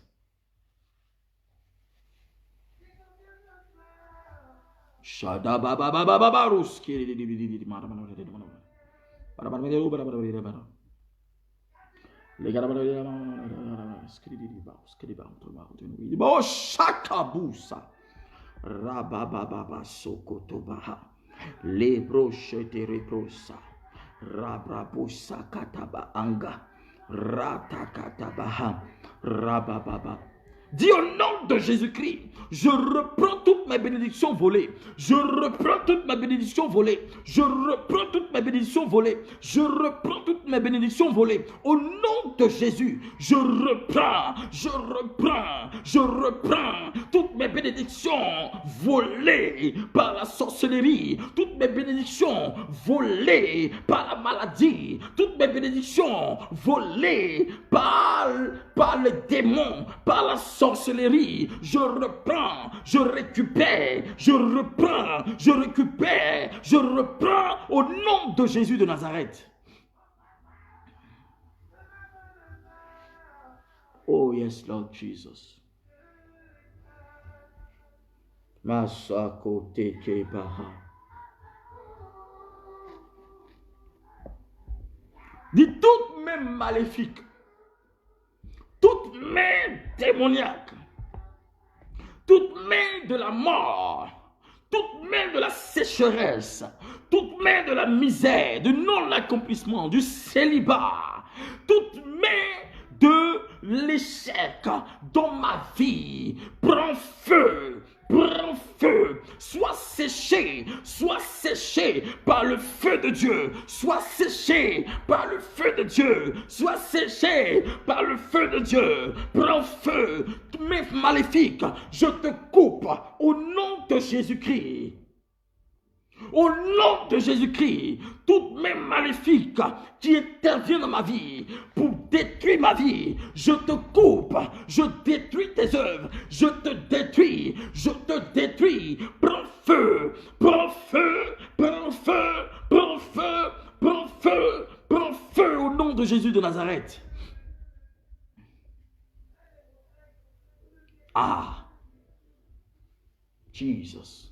Dis au nom de Jésus-Christ, je reprends toutes mes bénédictions volées. Je reprends toutes mes bénédictions volées. Je reprends toutes mes bénédictions volées. Je reprends toutes mes bénédictions volées. Au nom de Jésus, je reprends toutes mes bénédictions volées par la sorcellerie, toutes mes bénédictions volées par la maladie, toutes mes bénédictions volées par les démons, par la sorcellerie. Je reprends, je récupère, je reprends, je récupère, je reprends au nom de Jésus de Nazareth. Oh yes, Lord Jesus. Masako teke baha. Dis toutes mes maléfiques, toutes mes démoniaques, toutes mains de la mort, toutes mains de la sécheresse, toutes mains de la misère, du non-accomplissement, du célibat, toutes mains de l'échec dans ma vie, prends feu, sois séché par le feu de Dieu, sois séché par le feu de Dieu, sois séché par le feu de Dieu, prends feu, mes maléfiques, je te coupe au nom de Jésus-Christ. Au nom de Jésus-Christ, toutes mes maléfiques qui interviennent dans ma vie pour détruire ma vie, je te coupe, je détruis tes œuvres, je te détruis, prends feu, prends feu, prends feu, prends feu, prends feu, prends feu au nom de Jésus de Nazareth. Ah, Jesus.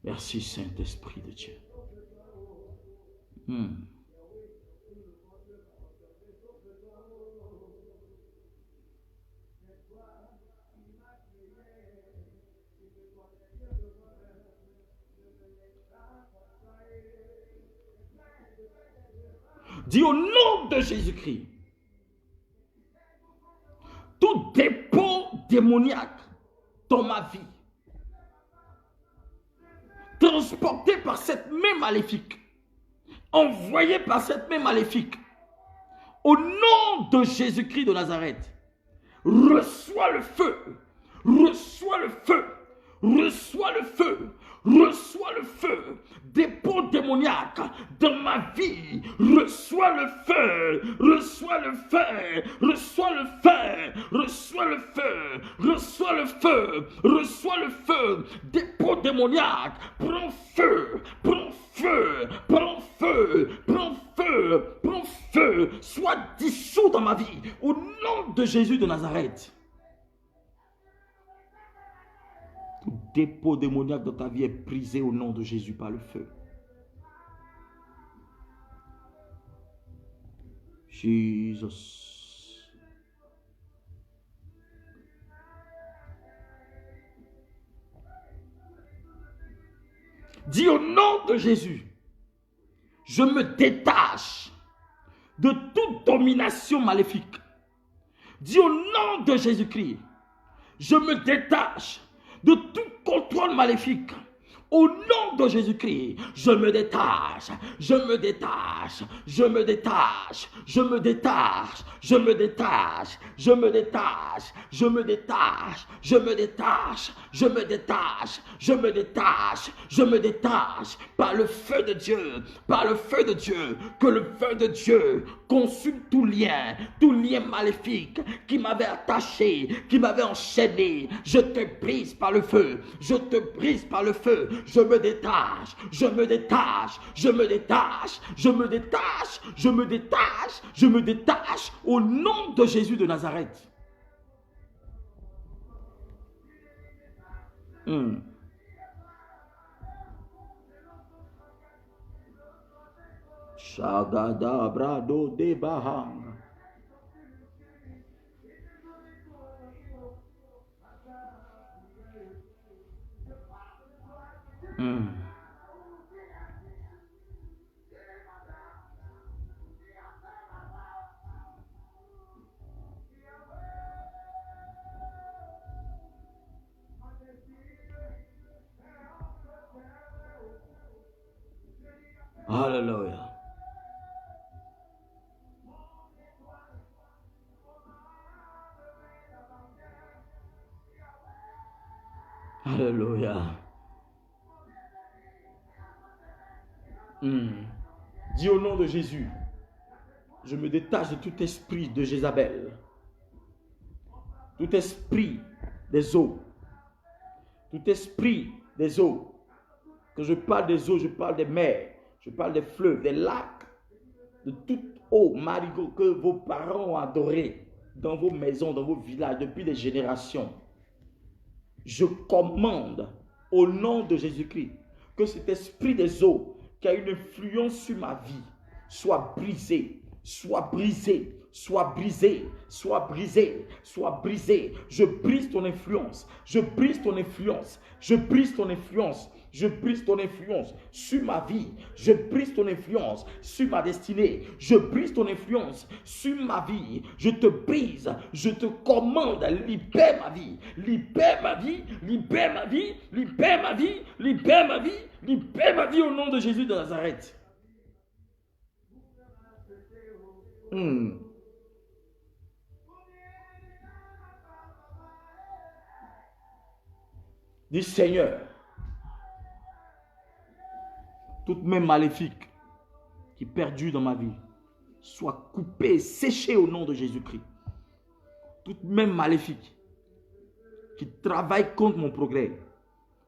Merci Saint-Esprit de Dieu. Dis au nom de Jésus-Christ, tout dépôt démoniaque dans ma vie, transporté par cette main maléfique, envoyé par cette main maléfique, au nom de Jésus-Christ de Nazareth, reçois le feu, reçois le feu, reçois le feu, reçois le feu, dépôt démoniaque dans ma vie, reçois le feu, reçois le feu, reçois le feu, reçois le feu, reçois le feu, reçois le feu, dépôt démoniaque, prends feu, prends feu, prends feu, prends feu, prends feu, sois dissous dans ma vie, au nom de Jésus de Nazareth. Tout dépôt démoniaque dans ta vie est brisé au nom de Jésus par le feu. Jesus. Dis au nom de Jésus, je me détache de toute domination maléfique. Dis au nom de Jésus-Christ, je me détache de tout contrôle maléfique. Au nom de Jésus-Christ, je me détache, je me détache, je me détache, je me détache, je me détache, je me détache, je me détache, je me détache, je me détache, je me détache, je me détache par le feu de Dieu, par le feu de Dieu, que le feu de Dieu consume tout lien maléfique qui m'avait attaché, qui m'avait enchaîné. Je te brise par le feu, je te brise par le feu. Je me détache, je me détache, je me détache, je me détache, je me détache, je me détache au nom de Jésus de Nazareth. Shagada brado de bahang. Hallelujah. Alléluia. Dis au nom de Jésus, je me détache de tout esprit de Jézabel, tout esprit des eaux, tout esprit des eaux. Quand je parle des eaux, je parle des mers, je parle des fleuves, des lacs, de toute eau, marigot, que vos parents ont adoré dans vos maisons, dans vos villages depuis des générations. Je commande au nom de Jésus-Christ que cet esprit des eaux qui a une influence sur ma vie soit brisé, soit brisé, soit brisé, soit brisé, soit brisé. Je brise ton influence, je brise ton influence, je brise ton influence, je brise ton influence sur ma vie, je brise ton influence sur ma destinée, je brise ton influence sur ma vie, je te brise, je te commande, libère ma vie, libère ma vie, libère ma vie, libère ma vie, libère ma vie, libère ma vie au nom de Jésus de Nazareth. Dis Seigneur, toute main maléfique qui perdure dans ma vie soit coupée, séchée au nom de Jésus-Christ. Toute main maléfique qui travaille contre mon progrès,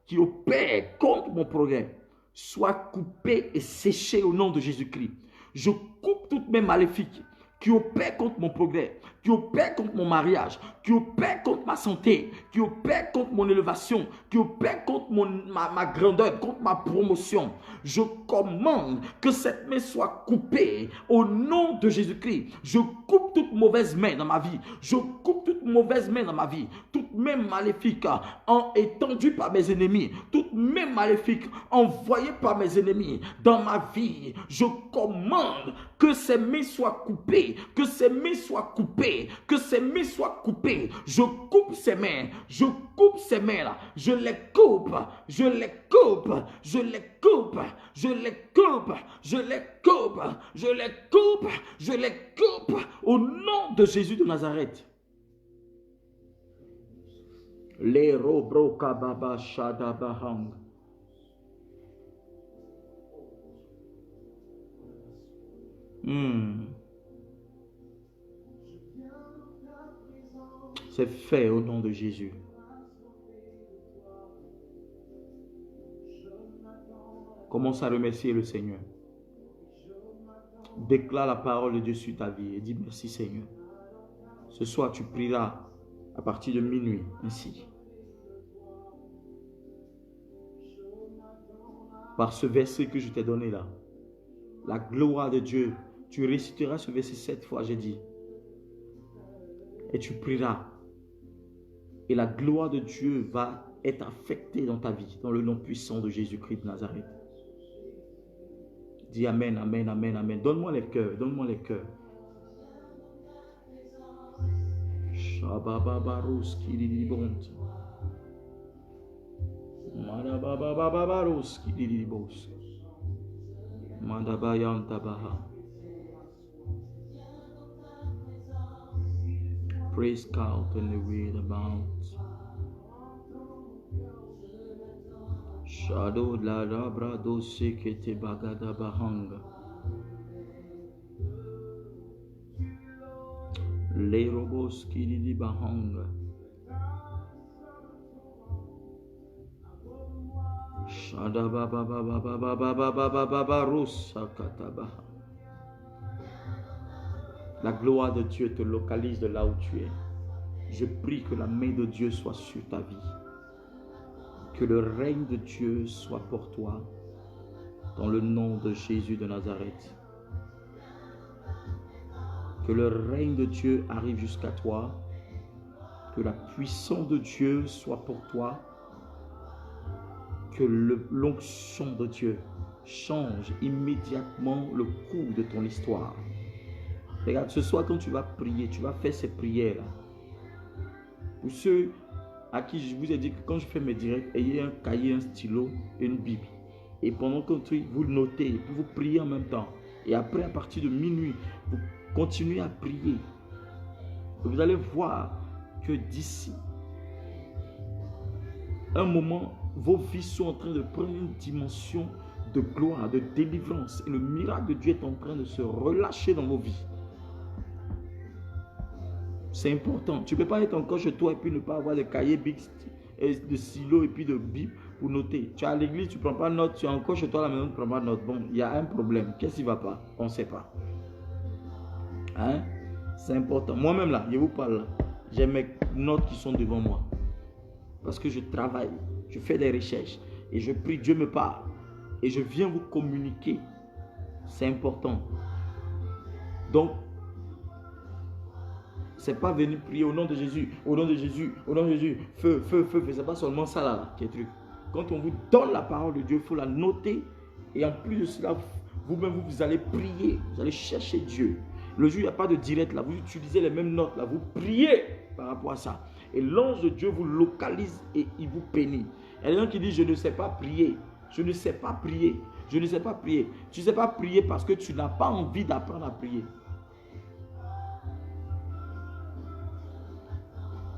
qui opère contre mon progrès, soit coupée et séchée au nom de Jésus-Christ. Je coupe toute main maléfique qui opère contre mon progrès, qui opère contre mon mariage, qui opère contre ma santé, qui opère contre mon élévation, qui opère contre ma grandeur, contre ma promotion. Je commande que cette main soit coupée au nom de Jésus-Christ. Je coupe toute mauvaise main dans ma vie. Je coupe toute mauvaise main dans ma vie. Toute main maléfique étendue par mes ennemis. Toute main maléfique envoyée par mes ennemis dans ma vie. Je commande que ces mains soient coupées, que ces mains soient coupées, que ces mains soient coupées. Je coupe ces mains, je coupe ces mains-là, je les coupe, je les coupe, je les coupe, je les coupe, je les coupe, je les coupe, je les coupe au nom de Jésus de Nazareth. Les robro kababa shadabahang. C'est fait au nom de Jésus. Commence à remercier le Seigneur. Déclare la parole de Dieu sur ta vie et dis merci Seigneur. Ce soir tu prieras à partir de minuit ainsi. Par ce verset que je t'ai donné là, la gloire de Dieu, tu réciteras ce verset 7 fois, j'ai dit. Et tu prieras. Et la gloire de Dieu va être affectée dans ta vie, dans le nom puissant de Jésus-Christ de Nazareth. Dis Amen, Amen, Amen, Amen. Donne-moi les cœurs, donne-moi les cœurs. Shabababaros kiribont. Madabababaros kiribos. Madabayantabaha. Praise God and the read about. Shadow la rabra doce que te bagada bahanga. Les robos qui di bahanga. Shada baba baba baba baba baba baba rusa katabaha. La gloire de Dieu te localise de là où tu es. Je prie que la main de Dieu soit sur ta vie. Que le règne de Dieu soit pour toi. Dans le nom de Jésus de Nazareth. Que le règne de Dieu arrive jusqu'à toi. Que la puissance de Dieu soit pour toi. Que l'onction de Dieu change immédiatement le cours de ton histoire. Regarde, ce soir quand tu vas prier, tu vas faire ces prières-là. Pour ceux à qui je vous ai dit que quand je fais mes directs, ayez un cahier, un stylo et une Bible. Et pendant que vous notez, et puis vous priez en même temps. Et après, à partir de minuit, vous continuez à prier. Et vous allez voir que d'ici un moment, vos vies sont en train de prendre une dimension de gloire, de délivrance. Et le miracle de Dieu est en train de se relâcher dans vos vies. C'est important. Tu ne peux pas être encore chez toi et puis ne pas avoir de cahier, de stylo et puis de Bible pour noter. Tu es à l'église, tu ne prends pas de notes. Tu es encore chez toi à la maison, tu ne prends pas de notes. Bon, il y a un problème. Qu'est-ce qui ne va pas? On ne sait pas. Hein? C'est important. Moi-même là, je vous parle là. J'ai mes notes qui sont devant moi. Parce que je travaille. Je fais des recherches. Et je prie, Dieu me parle. Et je viens vous communiquer. C'est important. Donc, c'est pas venir prier au nom de Jésus, au nom de Jésus, au nom de Jésus, feu, feu, feu, feu. C'est pas seulement ça là qui est truc. Quand on vous donne la parole de Dieu, il faut la noter. Et en plus de cela, vous-même, vous allez prier. Vous allez chercher Dieu. Le jour, il n'y a pas de direct là. Vous utilisez les mêmes notes là. Vous priez par rapport à ça. Et l'ange de Dieu vous localise et il vous bénit. Il y a des gens qui disent, je ne sais pas prier. Je ne sais pas prier. Je ne sais pas prier. Tu ne sais pas prier parce que tu n'as pas envie d'apprendre à prier.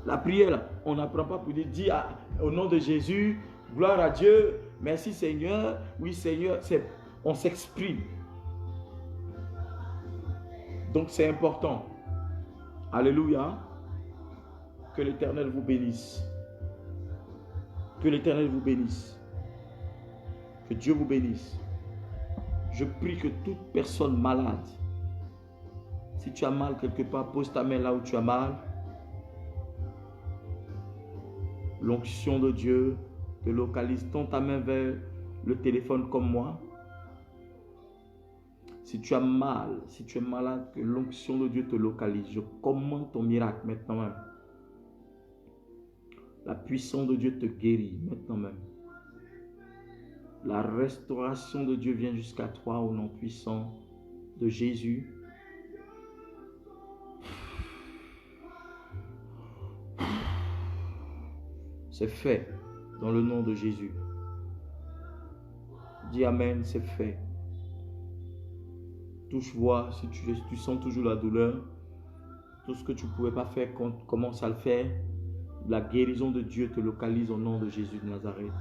La prière, là, on n'apprend pas pour dire au nom de Jésus, gloire à Dieu, merci Seigneur, oui Seigneur, on s'exprime. Donc c'est important. Alléluia. Que l'Éternel vous bénisse. Que l'Éternel vous bénisse. Que Dieu vous bénisse. Je prie que toute personne malade, si tu as mal quelque part, pose ta main là où tu as mal. L'onction de Dieu te localise. Tends ta main vers le téléphone comme moi. Si tu as mal, si tu es malade, que l'onction de Dieu te localise. Je commande ton miracle maintenant même. La puissance de Dieu te guérit maintenant même. La restauration de Dieu vient jusqu'à toi au nom puissant de Jésus. C'est fait dans le nom de Jésus. Dis Amen, c'est fait. Touche-moi si tu sens toujours la douleur. Tout ce que tu ne pouvais pas faire, commence à le faire. La guérison de Dieu te localise au nom de Jésus de Nazareth.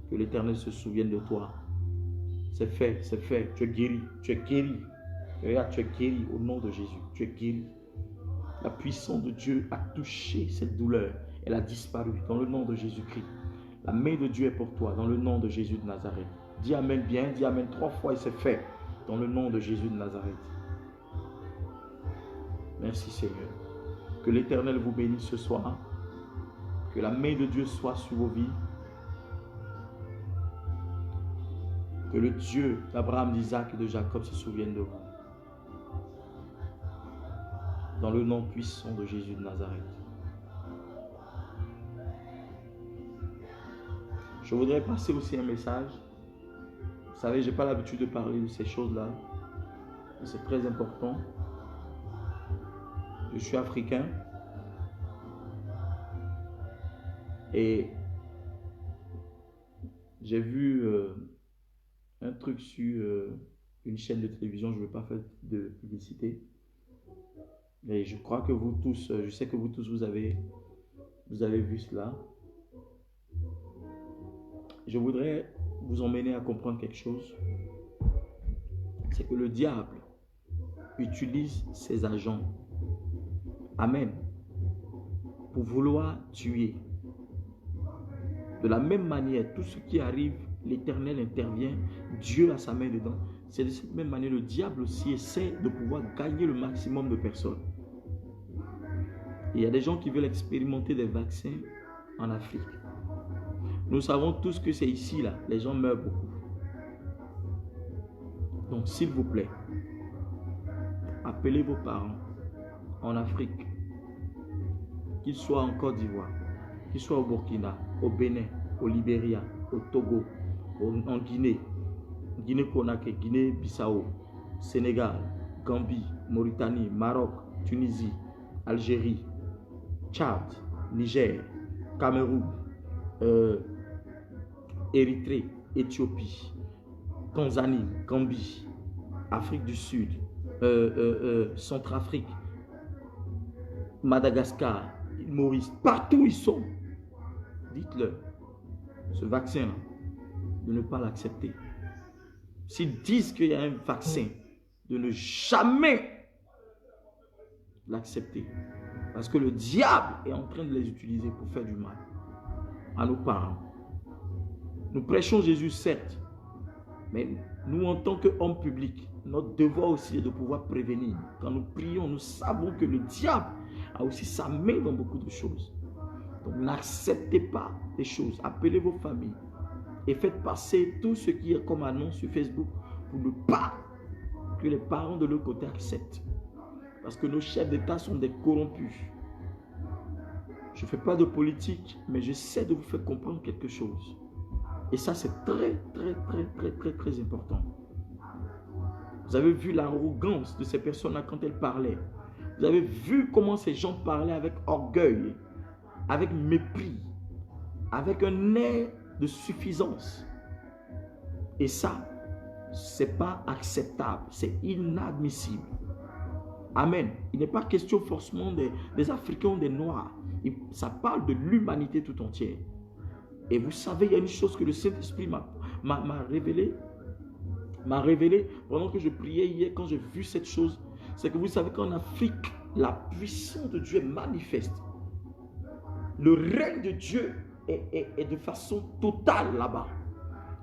Que l'Éternel se souvienne de toi. C'est fait, c'est fait. Tu es guéri, tu es guéri. Regarde, tu es guéri au nom de Jésus. Tu es guéri. La puissance de Dieu a touché cette douleur. Elle a disparu dans le nom de Jésus-Christ. La main de Dieu est pour toi dans le nom de Jésus de Nazareth. Dis Amen bien, dis Amen 3 fois et c'est fait dans le nom de Jésus de Nazareth. Merci Seigneur. Que l'Éternel vous bénisse ce soir. Que la main de Dieu soit sur vos vies. Que le Dieu d'Abraham, d'Isaac et de Jacob se souvienne de vous. Dans le nom puissant de Jésus de Nazareth. Je voudrais passer aussi un message. Vous savez, je n'ai pas l'habitude de parler de ces choses-là. C'est très important. Je suis africain. Et j'ai vu un truc sur une chaîne de télévision. Je ne veux pas faire de publicité. Mais je crois que vous tous, je sais que vous tous, vous avez vu cela. Je voudrais vous emmener à comprendre quelque chose. C'est que le diable utilise ses agents. Amen. Pour vouloir tuer. De la même manière, tout ce qui arrive, l'Éternel intervient. Dieu a sa main dedans. C'est de cette même manière, le diable aussi essaie de pouvoir gagner le maximum de personnes. Et il y a des gens qui veulent expérimenter des vaccins en Afrique. Nous savons tous que c'est ici, là, les gens meurent beaucoup. Donc, s'il vous plaît, appelez vos parents en Afrique, qu'ils soient en Côte d'Ivoire, qu'ils soient au Burkina, au Bénin, au Libéria, au Togo, en Guinée, Guinée-Conakry, Guinée-Bissau, Sénégal, Gambie, Mauritanie, Maroc, Tunisie, Algérie, Tchad, Niger, Cameroun, Érythrée, Éthiopie, Tanzanie, Gambie, Afrique du Sud, Centrafrique, Madagascar, Maurice, partout où ils sont, dites-leur, ce vaccin-là, de ne pas l'accepter. S'ils disent qu'il y a un vaccin, de ne jamais l'accepter. Parce que le diable est en train de les utiliser pour faire du mal à nos parents. Nous prêchons Jésus, certes, mais nous, en tant qu'hommes publics, notre devoir aussi est de pouvoir prévenir. Quand nous prions, nous savons que le diable a aussi sa main dans beaucoup de choses. Donc, n'acceptez pas des choses. Appelez vos familles et faites passer tout ce qui est comme annonce sur Facebook pour ne pas que les parents de l'autre côté acceptent. Parce que nos chefs d'État sont des corrompus. Je ne fais pas de politique, mais j'essaie de vous faire comprendre quelque chose. Et ça, c'est très important. Vous avez vu l'arrogance de ces personnes-là quand elles parlaient. Vous avez vu comment ces gens parlaient avec orgueil, avec mépris, avec un air de suffisance. Et ça, ce n'est pas acceptable, c'est inadmissible. Amen. Il n'est pas question forcément des Africains ou des Noirs. Ça parle de l'humanité tout entière. Et vous savez, il y a une chose que le Saint-Esprit m'a révélé pendant que je priais hier, quand j'ai vu cette chose. C'est que vous savez qu'en Afrique, la puissance de Dieu est manifeste. Le règne de Dieu est de façon totale là-bas.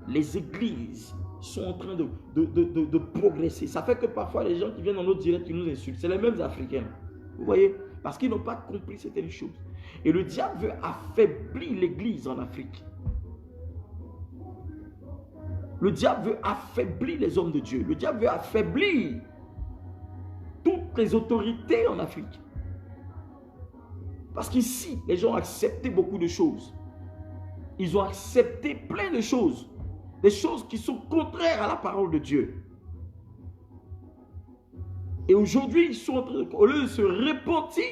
Les églises sont en train de progresser. Ça fait que parfois les gens qui viennent dans notre direct, qui nous insultent, c'est les mêmes Africains. Vous voyez? Parce qu'ils n'ont pas compris certaines choses. Et le diable veut affaiblir l'église en Afrique. Le diable veut affaiblir les hommes de Dieu. Le diable veut affaiblir toutes les autorités en Afrique. Parce qu'ici, les gens ont accepté beaucoup de choses. Ils ont accepté plein de choses. Des choses qui sont contraires à la parole de Dieu. Et aujourd'hui, ils sont en train au lieu de se repentir,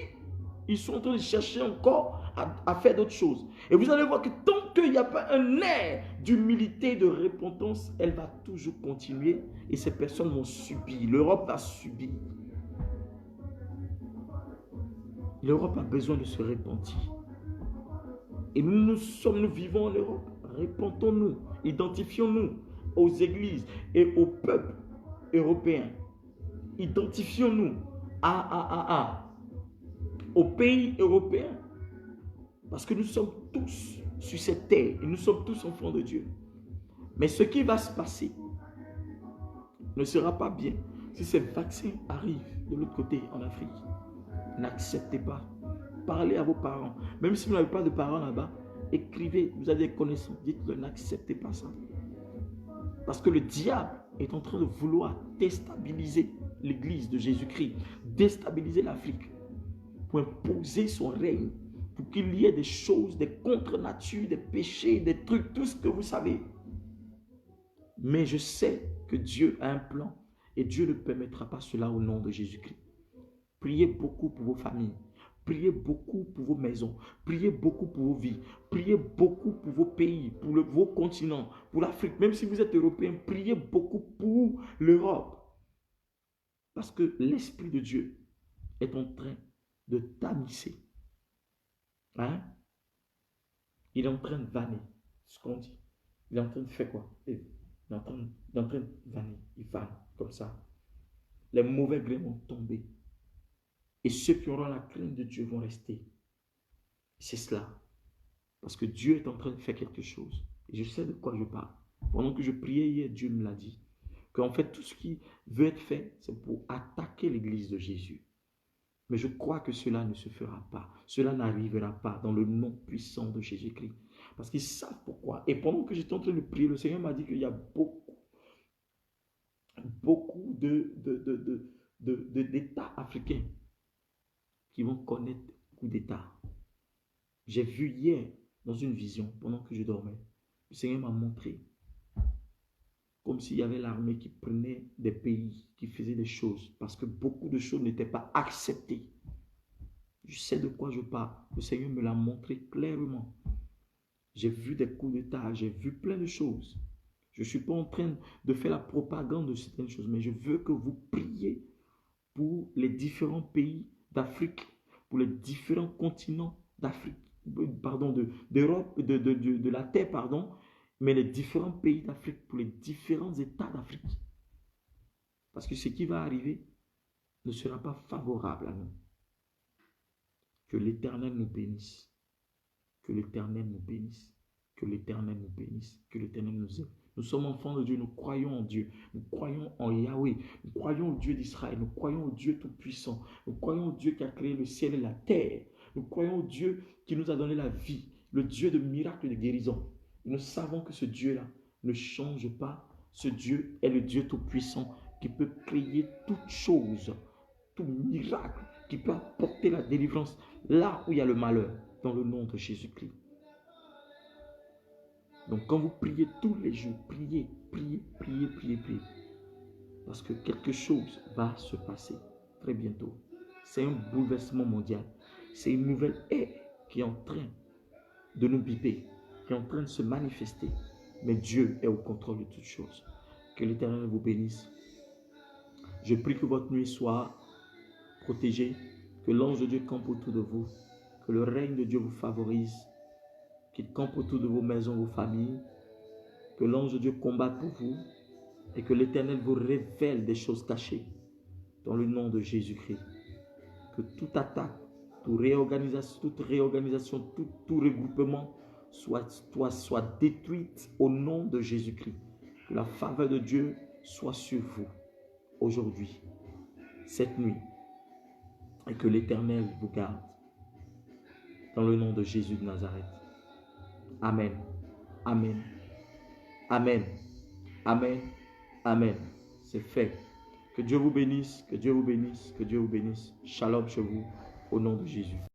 ils sont en train de chercher encore à faire d'autres choses. Et vous allez voir que tant qu'il n'y a pas un air d'humilité, de repentance, elle va toujours continuer. Et ces personnes vont subir. L'Europe va subir. L'Europe a besoin de se repentir. Et nous vivons en Europe. Répondons-nous, identifions-nous aux églises et au peuple européen. Identifions-nous aux pays européens. Parce que nous sommes tous sur cette terre et nous sommes tous enfants de Dieu. Mais ce qui va se passer ne sera pas bien si ces vaccins arrivent de l'autre côté en Afrique. N'acceptez pas. Parlez à vos parents. Même si vous n'avez pas de parents là-bas, écrivez, vous avez des connaissances. Dites-le, n'acceptez pas ça. Parce que le diable est en train de vouloir déstabiliser l'église de Jésus-Christ, déstabiliser l'Afrique, pour imposer son règne, pour qu'il y ait des choses, des contre-natures, des péchés, des trucs, tout ce que vous savez. Mais je sais que Dieu a un plan et Dieu ne permettra pas cela au nom de Jésus-Christ. Priez beaucoup pour vos familles. Priez beaucoup pour vos maisons. Priez beaucoup pour vos vies. Priez beaucoup pour vos pays, pour vos continents, pour l'Afrique. Même si vous êtes européen, priez beaucoup pour l'Europe. Parce que l'Esprit de Dieu est en train de tamisser. Hein? Il est en train de vanner. Ce qu'on dit. Il est en train de faire quoi? Il est en train de vanner. Il vanne comme ça. Les mauvais grains vont tomber. Et ceux qui auront la crainte de Dieu vont rester. C'est cela. Parce que Dieu est en train de faire quelque chose. Et je sais de quoi je parle. Pendant que je priais hier, Dieu me l'a dit. Qu'en fait, tout ce qui veut être fait, c'est pour attaquer l'église de Jésus. Mais je crois que cela ne se fera pas. Cela n'arrivera pas dans le nom puissant de Jésus-Christ. Parce qu'ils savent pourquoi. Et pendant que j'étais en train de prier, le Seigneur m'a dit qu'il y a beaucoup d'États africains qui vont connaître coup d'État. J'ai vu hier dans une vision, pendant que je dormais, le Seigneur m'a montré comme s'il y avait l'armée qui prenait des pays, qui faisait des choses, parce que beaucoup de choses n'étaient pas acceptées. Je sais de quoi je parle. Le Seigneur me l'a montré clairement. J'ai vu des coups d'État, j'ai vu plein de choses. Je ne suis pas en train de faire la propagande de certaines choses, mais je veux que vous priez pour les différents pays d'Afrique, pour les différents continents d'Afrique, pardon, d'Europe, de la terre, pardon, mais les différents pays d'Afrique, pour les différents États d'Afrique. Parce que ce qui va arriver ne sera pas favorable à nous. Que l'Éternel nous bénisse. Que l'Éternel nous bénisse. Que l'Éternel nous bénisse. Que l'Éternel nous aide. Nous sommes enfants de Dieu, nous croyons en Dieu, nous croyons en Yahweh, nous croyons au Dieu d'Israël, nous croyons au Dieu Tout-Puissant, nous croyons au Dieu qui a créé le ciel et la terre, nous croyons au Dieu qui nous a donné la vie, le Dieu de miracles et de guérison. Et nous savons que ce Dieu-là ne change pas, ce Dieu est le Dieu Tout-Puissant qui peut créer toutes choses, tout miracle, qui peut apporter la délivrance là où il y a le malheur, dans le nom de Jésus-Christ. Donc quand vous priez tous les jours, priez. Parce que quelque chose va se passer très bientôt. C'est un bouleversement mondial. C'est une nouvelle ère qui est en train de nous biper, qui est en train de se manifester. Mais Dieu est au contrôle de toutes choses. Que l'Éternel vous bénisse. Je prie que votre nuit soit protégée, que l'ange de Dieu campe autour de vous, que le règne de Dieu vous favorise, qu'il campe autour de vos maisons, vos familles, que l'ange de Dieu combatte pour vous et que l'Éternel vous révèle des choses cachées dans le nom de Jésus-Christ. Que toute attaque, toute réorganisation, tout regroupement soit détruite au nom de Jésus-Christ. Que la faveur de Dieu soit sur vous aujourd'hui, cette nuit, et que l'Éternel vous garde dans le nom de Jésus de Nazareth. Amen. Amen. Amen. Amen. Amen. C'est fait. Que Dieu vous bénisse, que Dieu vous bénisse, que Dieu vous bénisse. Shalom chez vous, au nom de Jésus.